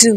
2।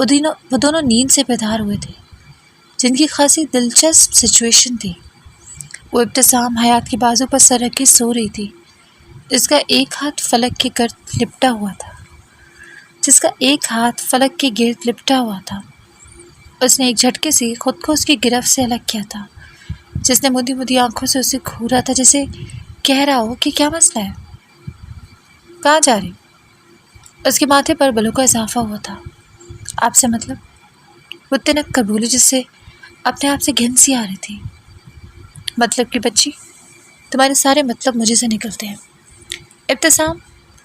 وہ دونوں نیند سے بیدار ہوئے تھے، جن کی خاصی دلچسپ سچویشن تھی۔ وہ ابتسام حیات کے بازو پر سر رکھ کے سو رہی تھی، جس کا ایک ہاتھ فلک کے گرد لپٹا ہوا تھا۔ اس نے ایک جھٹکے سے خود کو اس کی گرفت سے الگ کیا تھا، جس نے مدی مدی آنکھوں سے اسے گھورا تھا، جیسے کہہ رہا ہو کہ کیا مسئلہ ہے، کہاں جا رہی؟ اس کے ماتھے پر بلوں کا اضافہ ہوا تھا۔ آپ سے مطلب؟ وہ تنک کر بولی، جس سے اپنے آپ سے گھن سی آ رہی تھی۔ مطلب کی بچی، تمہارے سارے مطلب مجھے سے نکلتے ہیں۔ ابتسام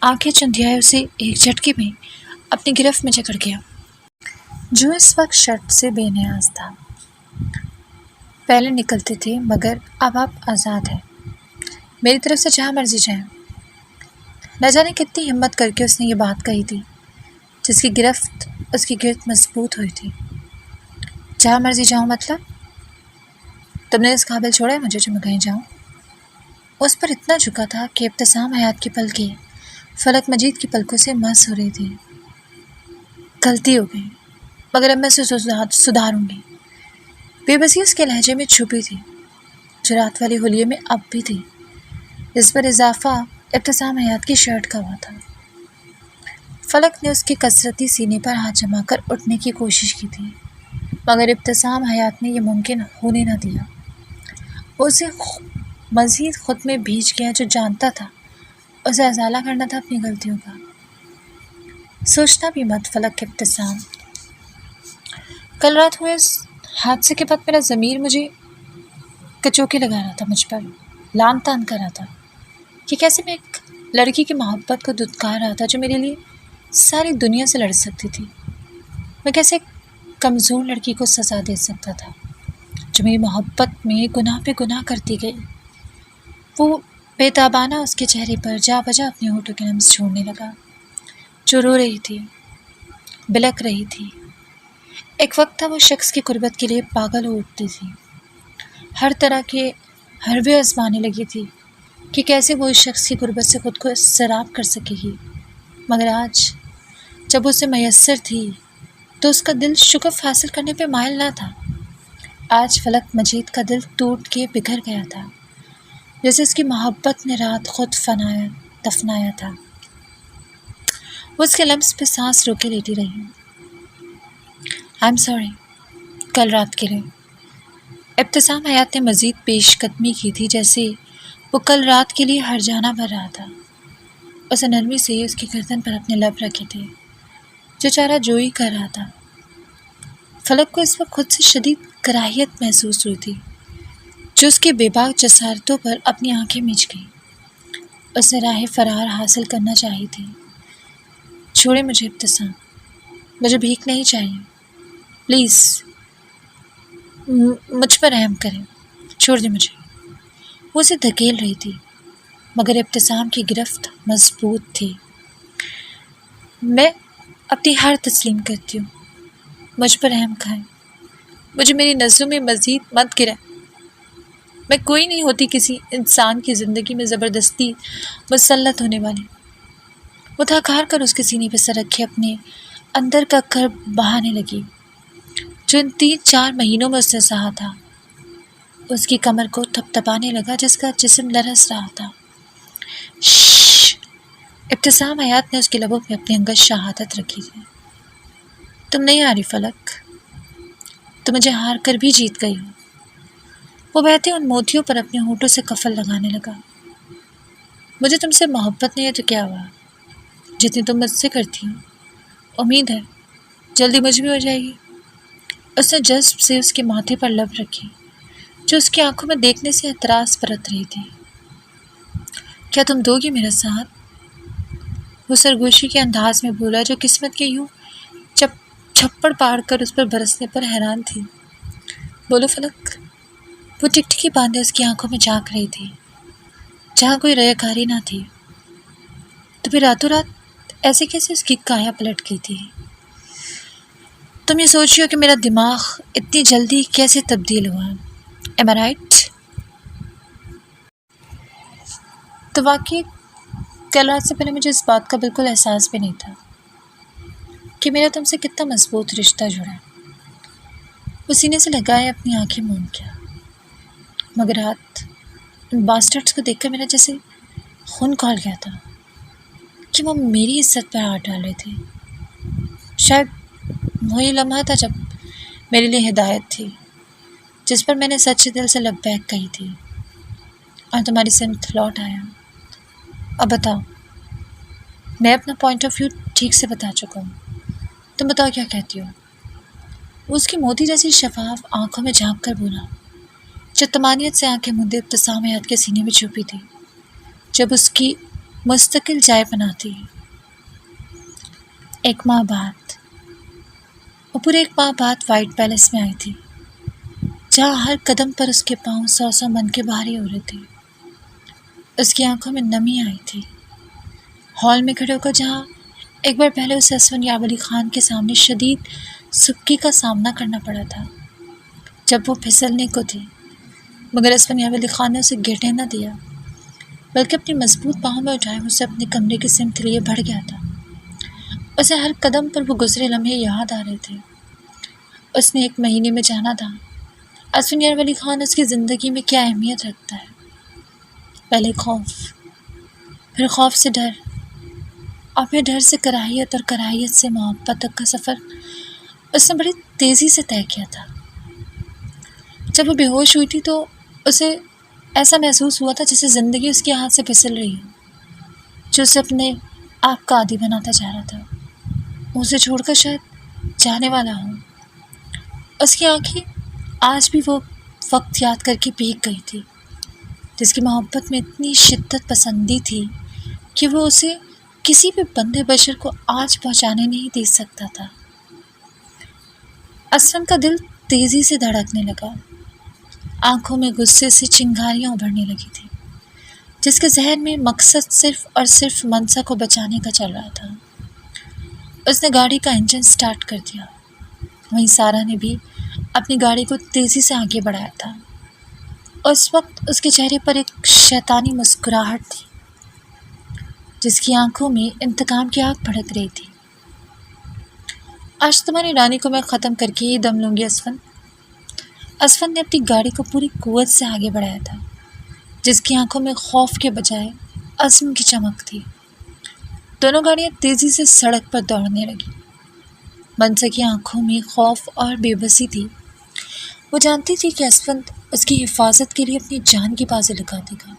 آنکھیں چندیائے اسے ایک جھٹکے میں اپنی گرفت میں جکڑ گیا، جو اس وقت شرط سے بے نیاز تھا۔ پہلے نکلتے تھے، مگر اب آپ آزاد ہیں، میری طرف سے جہاں مرضی جائیں۔ نہ جانے کتنی ہمت کر کے اس نے یہ بات کہی تھی، جس کی گرفت اس کی گرد مضبوط ہوئی تھی۔ جہاں مرضی جاؤں مطلب؟ تم نے اس قابل چھوڑا ہے مجھے جو میں کہیں جاؤں؟ اس پر اتنا جھکا تھا کہ ابتسام حیات کی پلکیں فلک مجید کی پلکوں سے مس ہو رہی تھی۔ غلطی ہو گئی، مگر اب میں اسے سدھاروں گی۔ بے بسی اس کے لہجے میں چھپی تھی، جو رات والی حلیے میں اب بھی تھی۔ اس پر اضافہ ابتسام حیات کی شرٹ کا ہوا تھا۔ فلک نے اس کے کسرتی سینے پر ہاتھ جما کر اٹھنے کی کوشش کی تھی، مگر ابتسام حیات نے یہ ممکن ہونے نہ دیا۔ اسے مزید خود میں بھیج گیا، جو جانتا تھا اسے ازالہ کرنا تھا اپنی غلطیوں کا۔ سوچنا بھی مت فلک ابتسام، کل رات ہوئے اس حادثے کے بعد میرا ضمیر مجھے کچوکے لگا رہا تھا، مجھ پر لان تان کر رہا تھا کہ کیسے میں ایک لڑکی کی محبت کو دھتکار رہا تھا، جو میرے لیے ساری دنیا سے لڑ سکتی تھی۔ میں کیسے ایک کمزور لڑکی کو سزا دے سکتا تھا، جو میری محبت میں گناہ پہ گناہ کرتی گئی۔ وہ بے تابانہ اس کے چہرے پر جا بجا اپنے ہونٹوں کے لمس چھوڑنے لگا، جو رو رہی تھی، بلک رہی تھی۔ ایک وقت تھا وہ شخص کی قربت کے لیے پاگل ہو اٹھتی تھی، ہر طرح کے حربے آزمانے لگی تھی کہ کیسے وہ اس شخص کی قربت سے خود کو سراب کر سکے گی۔ مگر آج جب اسے میسر تھی تو اس کا دل شگف حاصل کرنے پہ مائل نہ تھا۔ آج فلک مجید کا دل ٹوٹ کے بکھر گیا تھا، جیسے اس کی محبت نے رات خود دفنایا تھا۔ وہ اس کے لمس پہ سانس روکے لیٹی رہی۔ آئی ایم سوری کل رات کے لیے۔ ابتسام حیات نے مزید پیش قدمی کی تھی، جیسے وہ کل رات کے لیے ہر جانا بھر رہا تھا۔ اسے نرمی سے اس کی گردن پر اپنے لب رکھے تھے، جو چارہ جوئی کر رہا تھا۔ فلک کو اس وقت خود سے شدید کراہیت محسوس ہوئی تھی، جو اس کے بے باک جسارتوں پر اپنی آنکھیں میچ گئی۔ اسے راہ فرار حاصل کرنا چاہی تھی۔ چھوڑے مجھے ابتسام، مجھے بھیک نہیں چاہیے، پلیز مجھ پر رحم کریں، چھوڑ دیں مجھے۔ وہ اسے دھکیل رہی تھی، مگر ابتسام کی گرفت مضبوط تھی۔ میں اپنی ہار تسلیم کرتی ہوں، مجھ پر رحم کھائیں، مجھے میری نظروں میں مزید مت گرائیں۔ میں کوئی نہیں ہوتی کسی انسان کی زندگی میں زبردستی مسلط ہونے والی۔ وہ تھکار کر اس کے سینے پہ سر رکھے اپنے اندر کا کرب بہانے لگی، جو ان 3-4 مہینوں میں اس نے سہا تھا۔ اس کی کمر کو تھپتھپانے لگا، جس کا جسم لرز رہا تھا۔ شش! ابتسام حیات نے اس کے لبوں پہ اپنی انگشت شہادت رکھی تھی۔ تم نہیں آ رہی فلک، تم مجھے ہار کر بھی جیت گئی ہو۔ وہ بہتے ان موتیوں پر اپنے ہونٹوں سے کفل لگانے لگا۔ مجھے تم سے محبت نہیں ہے تو کیا ہوا، جتنی تم مجھ سے کرتی ہو، امید ہے جلدی مجھ بھی ہو جائے گی۔ اس نے جذب سے اس کے ماتھے پر لب رکھی، جو اس کی آنکھوں میں دیکھنے سے اعتراض برت رہی تھی۔ کیا تم دو گی میرا ساتھ؟ وہ سرگوشی کے انداز میں بولا، جو قسمت کے یوں چھپڑ پاڑ کر اس پر برسنے پر حیران تھی۔ بولو فلک۔ وہ ٹکٹکی باندھے اس کی آنکھوں میں جھانک رہی تھی، جہاں کوئی ریاکاری نہ تھی۔ تو پھر راتوں رات ایسے کیسے اس کی کایا پلٹ گئی تھی؟ تم یہ سوچ رہی ہو کہ میرا دماغ اتنی جلدی کیسے تبدیل ہوا؟ ایم آئی رائٹ؟ تو واقعی کل رات سے پہلے مجھے اس بات کا بالکل احساس بھی نہیں تھا کہ میرا تم سے کتنا مضبوط رشتہ جڑا ہے۔ وہ سینے سے لگائے اپنی آنکھیں موم کیا، مگر رات ان باسٹرڈس کو دیکھ کر میرا جیسے خون کھول گیا تھا کہ وہ میری عزت پر ہاتھ ڈال رہے تھے۔ شاید وہی لمحہ تھا جب میرے لیے ہدایت تھی، جس پر میں نے سچے دل سے لبیک کہی تھی اور تمہاری سمت لوٹ آیا۔ اب بتاؤ، میں اپنا پوائنٹ آف ویو ٹھیک سے بتا چکا ہوں، تم بتاؤ کیا کہتی ہو؟ وہ اس کی موتی جیسی شفاف آنکھوں میں جھانک کر بولا، جو طمانینت سے آنکھیں مندے ابتسام حیات کے سینے میں چھپی تھی جب اس کی مستقل جائے پناہ تھی۔ ایک ماہ بعد، وہ پورے ایک ماہ بعد وائٹ پیلس میں آئی تھی، جہاں ہر قدم پر اس کے پاؤں سو من کے بھاری ہو رہے تھے۔ اس کی آنکھوں میں نمی آئی تھی۔ ہال میں کھڑے ہو کر جہاں ایک بار پہلے اسے اسفن یاب علی خان کے سامنے شدید سکی کا سامنا کرنا پڑا تھا جب وہ پھسلنے کو تھی، مگر اسفن یاب علی خان نے اسے گرنے نہ دیا، بلکہ اپنی مضبوط باہوں میں اٹھائے اسے اپنے کمرے کی سمت لیے بڑھ گیا تھا۔ اسے ہر قدم پر وہ گزرے لمحے یاد آ رہے تھے۔ اس نے 1 مہینے میں جانا تھا اسفن یاب علی خان اس کی زندگی میں کیا اہمیت رکھتا ہے۔ پہلے خوف، پھر خوف سے ڈر، اور پھر ڈر سے کراہیت، اور کراہیت سے محبت تک کا سفر اس نے بڑی تیزی سے طے کیا تھا۔ جب وہ بے ہوش ہوئی تھی تو اسے ایسا محسوس ہوا تھا جیسے زندگی اس کے ہاتھ سے پھسل رہی ہو، جو اسے اپنے آپ کا عادی بناتا جا رہا تھا، وہ اسے چھوڑ کر شاید جانے والا ہو۔ اس کی آنکھیں آج بھی وہ وقت یاد کر کے بھیگ گئی تھی جس کی محبت میں اتنی شدت پسندی تھی کہ وہ اسے کسی بھی بندے بشر کو آج پہنچانے نہیں دے سکتا تھا۔ اسفن کا دل تیزی سے دھڑکنے لگا، آنکھوں میں غصے سے چنگاریاں ابھرنے لگی تھی، جس کے ذہن میں مقصد صرف اور صرف منسا کو بچانے کا چل رہا تھا۔ اس نے گاڑی کا انجن سٹارٹ کر دیا، وہیں سارا نے بھی اپنی گاڑی کو تیزی سے آگے بڑھایا تھا۔ اس وقت اس کے چہرے پر ایک شیطانی مسکراہٹ تھی جس کی آنکھوں میں انتقام کی آگ بھڑک رہی تھی۔ آج تمہاری رانی کو میں ختم کر کے ہی دم لوں گی اسفن۔ اسفن نے اپنی گاڑی کو پوری قوت سے آگے بڑھایا تھا، جس کی آنکھوں میں خوف کے بجائے عزم کی چمک تھی۔ دونوں گاڑیاں تیزی سے سڑک پر دوڑنے لگیں۔ منسا کی آنکھوں میں خوف اور بے بسی تھی۔ وہ جانتی تھی کہ اسفن اس کی حفاظت کے لیے اپنی جان کی بازی لگا دے گا۔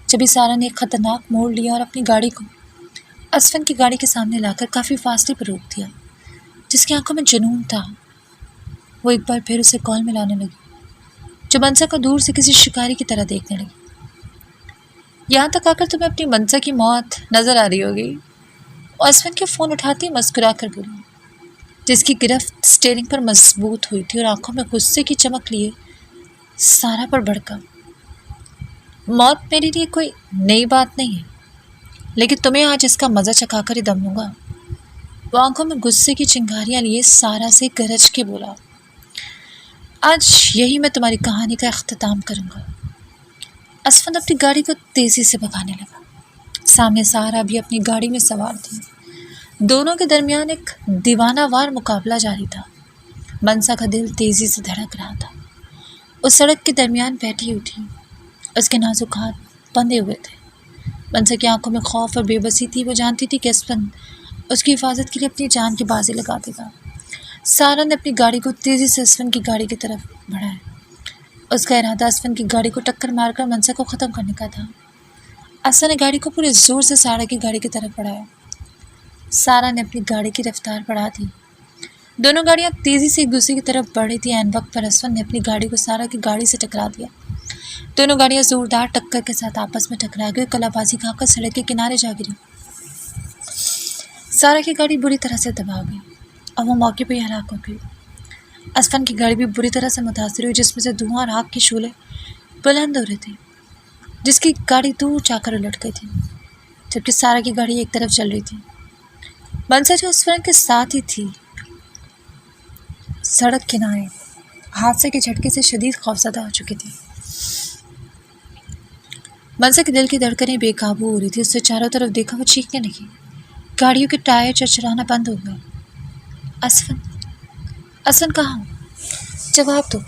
جبھی سارا نے ایک خطرناک موڑ لیا اور اپنی گاڑی کو اسفن کی گاڑی کے سامنے لا کر کافی فاصلے پر روک دیا، جس کی آنکھوں میں جنون تھا۔ وہ ایک بار پھر اسے کال ملانے لگی، جو منسا کو دور سے کسی شکاری کی طرح دیکھنے لگی۔ یہاں تک آ کر تمہیں اپنی منسا کی موت نظر آ رہی ہوگی، اور اسفن کے فون اٹھاتی مسکرا کر بولی، جس کی گرفت اسٹیئرنگ پر مضبوط ہوئی تھی اور آنکھوں میں غصے کی چمک لیے سارا پر بھڑکا۔ موت میرے لیے کوئی نئی بات نہیں ہے، لیکن تمہیں آج اس کا مزہ چکھا کر ہی دم لوں گا۔ وہ آنکھوں میں غصے کی چنگاریاں لیے سارا سے گرج کے بولا، آج یہی میں تمہاری کہانی کا اختتام کروں گا۔ اسفن اپنی گاڑی کو تیزی سے بھگانے لگا۔ سامنے سارا بھی اپنی گاڑی میں سوار تھی۔ دونوں کے درمیان ایک دیوانہ وار مقابلہ جاری تھا۔ منسا کا دل تیزی سے دھڑک رہا تھا۔ اس سڑک کے درمیان بیٹھی ہوئی تھی، اس کے نازک ہاتھ بندھے ہوئے تھے۔ منسا کی آنکھوں میں خوف اور بے بسی تھی۔ وہ جانتی تھی کہ اسفن اس کی حفاظت کے لیے اپنی جان کی بازی لگا دے گا۔ سارا نے اپنی گاڑی کو تیزی سے اسفن کی گاڑی کی طرف بڑھایا۔ اس کا ارادہ اسفن کی گاڑی کو ٹکر مار کر منسا کو ختم کرنے کا تھا۔ اسفن نے گاڑی کو پورے زور سے سارا کی گاڑی کی طرف بڑھایا۔ سارا نے اپنی گاڑی کی رفتار بڑھا دی۔ دونوں گاڑیاں تیزی سے ایک دوسرے کی طرف بڑھ رہی تھیں۔ عین وقت پر اسفن نے اپنی گاڑی کو سارا کی گاڑی سے ٹکرا دیا۔ دونوں گاڑیاں زوردار ٹکر کے ساتھ آپس میں ٹکرا گئی، کلا بازی کھا کر سڑک کے کنارے جا گری۔ سارا کی گاڑی بری طرح سے دبا گئی اور وہ موقع پہ ہی ہلاک ہو گئی۔ اسفن کی گاڑی بھی بری طرح سے متاثر ہوئی، جس میں سے دھواں اور آگ کے شعلے بلند ہو رہے تھے، جس کی گاڑی دور جا کر الٹ گئی تھی، جبکہ سارا کی گاڑی ایک طرف چل رہی تھی۔ منسا جو اسفن کے ساتھ ہی تھی، سڑک کنارے حادثے کے جھٹکے سے شدید خوفزدہ ہو چکی تھی۔ منسا کے دل کی دھڑکنیں بے قابو ہو رہی تھی۔ اس سے چاروں طرف دیکھا، وہ چیخنے لگی۔ گاڑیوں کے ٹائر چرچرانا بند ہو گئے۔ اسفن، اسفن کہاں ہو؟ جواب دو۔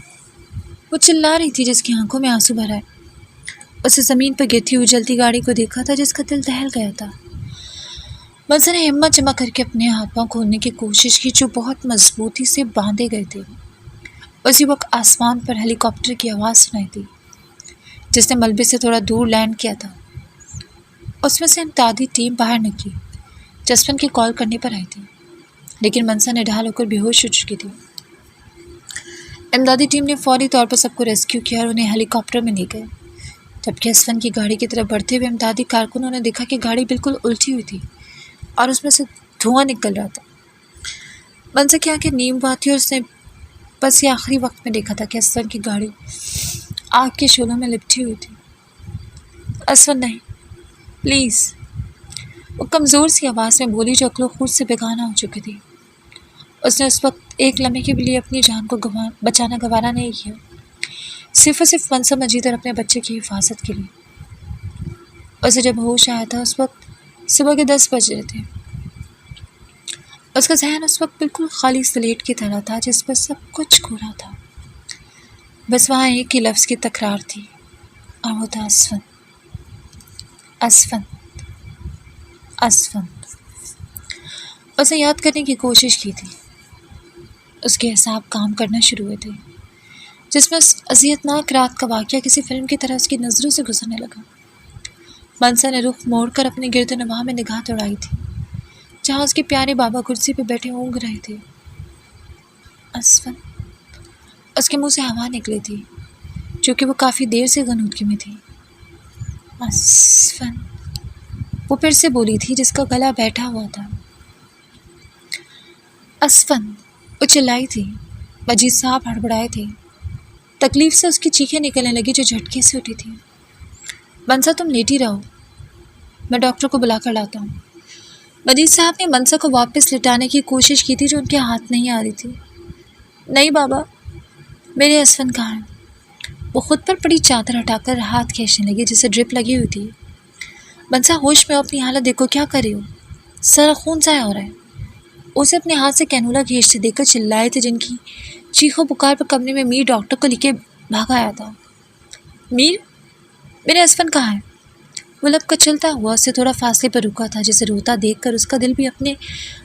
وہ چلا رہی تھی جس کی آنکھوں میں آنسو بھر آئے۔ اسے زمین پر گرتی ہوئی جلتی گاڑی کو دیکھا تھا جس کا دل دہل گیا تھا۔ منصر نے ہمت جمع کر کے اپنے ہاتھ پاؤں کھولنے کی کوشش کی جو بہت مضبوطی سے باندھے گئے تھے۔ اسی وقت آسمان پر ہیلی کاپٹر کی آواز سنائی دی جس نے ملبے سے تھوڑا دور لینڈ کیا تھا۔ اس میں سے امدادی ٹیم باہر نکلی جسپن کی کال کرنے پر آئی تھی، لیکن منصر نے ڈھال ہو کر بے ہوش ہو چکی تھی۔ امدادی ٹیم نے فوری طور پر سب کو ریسکیو کیا اور انہیں ہیلی کاپٹر میں لے گئے، جبکہ اسفن کی گاڑی کی طرف بڑھتے ہوئے امدادی کارکنوں نے دیکھا کہ گاڑی بالکل الٹی ہوئی تھی اور اس میں سے دھواں نکل رہا تھا۔ منصر کی آنکھیں نیم ہوا تھی اور اس نے بس یہ آخری وقت میں دیکھا تھا کہ اسفن کی گاڑی آگ کے شعلوں میں لپٹی ہوئی تھی۔ اسفن نہیں، پلیز، وہ کمزور سی آواز میں بولی جو عقل و خود سے بیگانہ ہو چکی تھی۔ اس نے اس وقت ایک لمحے کے لیے اپنی جان کو بچانا گوارا نہیں کیا، صرف اور صرف منصر مجید اور اپنے بچے کی حفاظت کے لیے۔ اسے جب ہوش آیا تھا اس وقت صبح کے 10 بج رہے تھے۔ اس کا ذہن اس وقت بالکل خالی سلیٹ کی طرح تھا جس پر سب کچھ کھولا تھا، بس وہاں ایک ہی لفظ کی تکرار تھی اور وہ تھا اسفن، اسفن، اسفن۔ اسے یاد کرنے کی کوشش کی تھی۔ اس کے اعصاب کام کرنا شروع ہوئے تھے جس میں اس اذیتناک رات کا واقعہ کسی فلم کی طرح اس کی نظروں سے گزرنے لگا۔ منصر نے رخ موڑ کر اپنے گرد و نواح میں نگاہ دوڑائی تھی جہاں اس کے پیارے بابا کرسی پہ بیٹھے اونگ رہے تھے۔ اسفن، اس کے منہ سے ہوا نکلی تھی جو کہ وہ کافی دیر سے غنودگی میں تھی۔ اسفن، وہ پھر سے بولی تھی جس کا گلا بیٹھا ہوا تھا۔ اسفن، وہ چلائی تھی۔ مجید صاحب ہڑبڑائے تھے، تکلیف سے اس کی چیخیں نکلنے لگی جو جھٹکے سے اٹھی تھی۔ منصر تم لیٹی رہو، میں ڈاکٹر کو بلا کر لاتا ہوں۔ مجید صاحب نے منصر کو واپس لٹانے کی کوشش کی تھی جو ان کے ہاتھ نہیں آ رہی تھی۔ نہیں بابا، میرے اسفن کہاں ہے؟ وہ خود پر پڑی چادر ہٹا کر ہاتھ کھینچنے لگی جسے ڈرپ لگی ہوئی تھی۔ منصر ہوش میں اپنی حالت دیکھو، کیا کر رہی ہو؟ سارا خون ضائع ہو رہا ہے۔ اسے اپنے ہاتھ سے کینولا کھینچتے دیکھ کر چلائے تھے جن کی چیخوں پکار پر کمرے میں میر ڈاکٹر کو لے کے بھاگ آیا تھا۔ میر، میرے اسفن کہاں ہے؟ وہ لب کچلتا ہوا اس سے تھوڑا فاصلے پر رکا تھا جسے روتا دیکھ کر اس کا دل بھی اپنے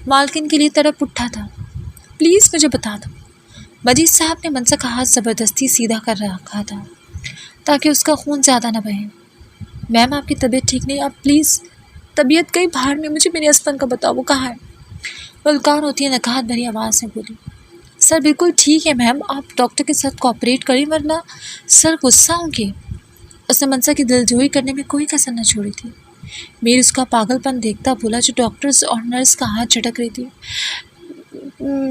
مالکن کے لیے تڑپ اٹھا تھا۔ پلیز مجھے بتا دو۔ مجید صاحب نے منصر کا ہاتھ زبردستی سیدھا کر رکھا تھا تاکہ اس کا خون زیادہ نہ بہے۔ میم آپ کی طبیعت ٹھیک نہیں، آپ پلیز طبیعت کئی بھاڑ میں، مجھے میرے اسفن کا بتاؤ، وہ کہاں ہے؟ ملکان ہوتی ہے نکہت بھری آواز سے بولی۔ سر بالکل ٹھیک ہے میم، آپ ڈاکٹر کے ساتھ کوآپریٹ کریں ورنہ سر غصہ ہوں گے۔ اس نے منصر کی دل جوئی کرنے میں کوئی کسر نہ چھوڑی تھی۔ میر اس کا پاگل پن دیکھتا بولا جو ڈاکٹرز اور نرس کا ہاتھ جھٹک رہی تھی۔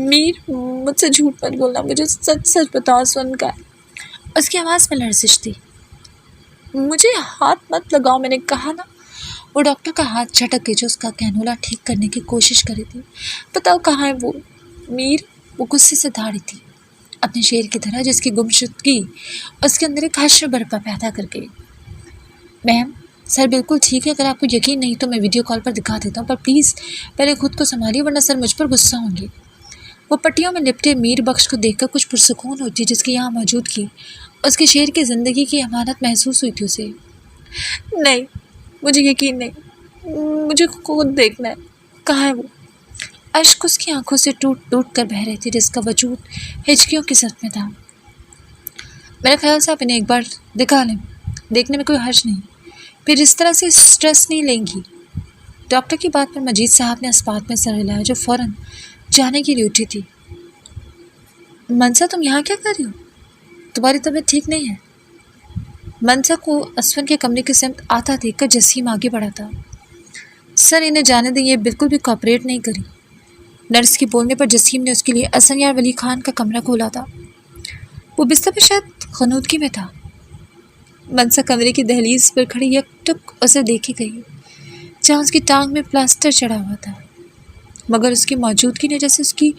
میر، مجھ سے جھوٹ مت بولنا، مجھے سچ سچ بتاؤ سن کا ہے۔ اس کی آواز میں لرزش تھی۔ مجھے ہاتھ مت لگاؤ، میں نے کہا نا۔ وہ ڈاکٹر کا ہاتھ جھٹک گئی جو اس کا کینولا ٹھیک کرنے کی کوشش کر رہی تھی۔ بتاؤ کہاں ہے وہ؟ میر، وہ غصے سے دھاڑی تھی اپنے شیر کی طرح جس کی گمشدگی اس کے اندر ایک حشر برپا پیدا کر گئی۔ میم، سر بالکل ٹھیک ہے، اگر آپ کو یقین نہیں تو میں ویڈیو کال پر دکھا دیتا ہوں، پر پلیز پہلے خود کو سنبھالیے ورنہ سر مجھ پر غصہ ہوں گے۔ وہ پٹیوں میں لپٹے میر بخش کو دیکھ کر کچھ پرسکون ہوتی جس کی یہاں موجودگی اس کے شیر کی زندگی کی امانت محسوس ہوئی تھی اسے۔ نہیں، مجھے یقین نہیں، مجھے خود دیکھنا ہے، کہاں ہے وہ؟ اشک اس کی آنکھوں سے ٹوٹ ٹوٹ کر بہہ رہے تھے جس کا وجود ہچکیوں کی صف میں تھا۔ میرے خیال سے آپ انہیں ایک بار دکھا لیں، دیکھنے میں کوئی حرج نہیں، پھر اس طرح سے سٹریس نہیں لیں گی۔ ڈاکٹر کی بات پر مجید صاحب نے اس بات میں سر ہلایا جو فوراً جانے کے لیے اٹھی تھی۔ منصر تم یہاں کیا کر رہی ہو؟ تمہاری طبیعت ٹھیک نہیں ہے؟ منصر کو اسفن کے کمرے کی سمت آتا دیکھ کر جسیم آگے بڑھا تھا۔ سر انہیں جانے دیں، یہ بالکل بھی کوآپریٹ نہیں کری۔ نرس کے بولنے پر جسیم نے اس کے لیے اسفیار ولی خان کا کمرہ کھولا تھا۔ وہ بستر پہ شاید غنودگی میں تھا۔ منصر کمرے کی دہلیز پر کھڑی یک ٹک اسے دیکھی گئی جہاں اس کی ٹانگ میں پلاسٹر چڑھا ہوا تھا، مگر اس کی موجودگی نے جیسے اس کی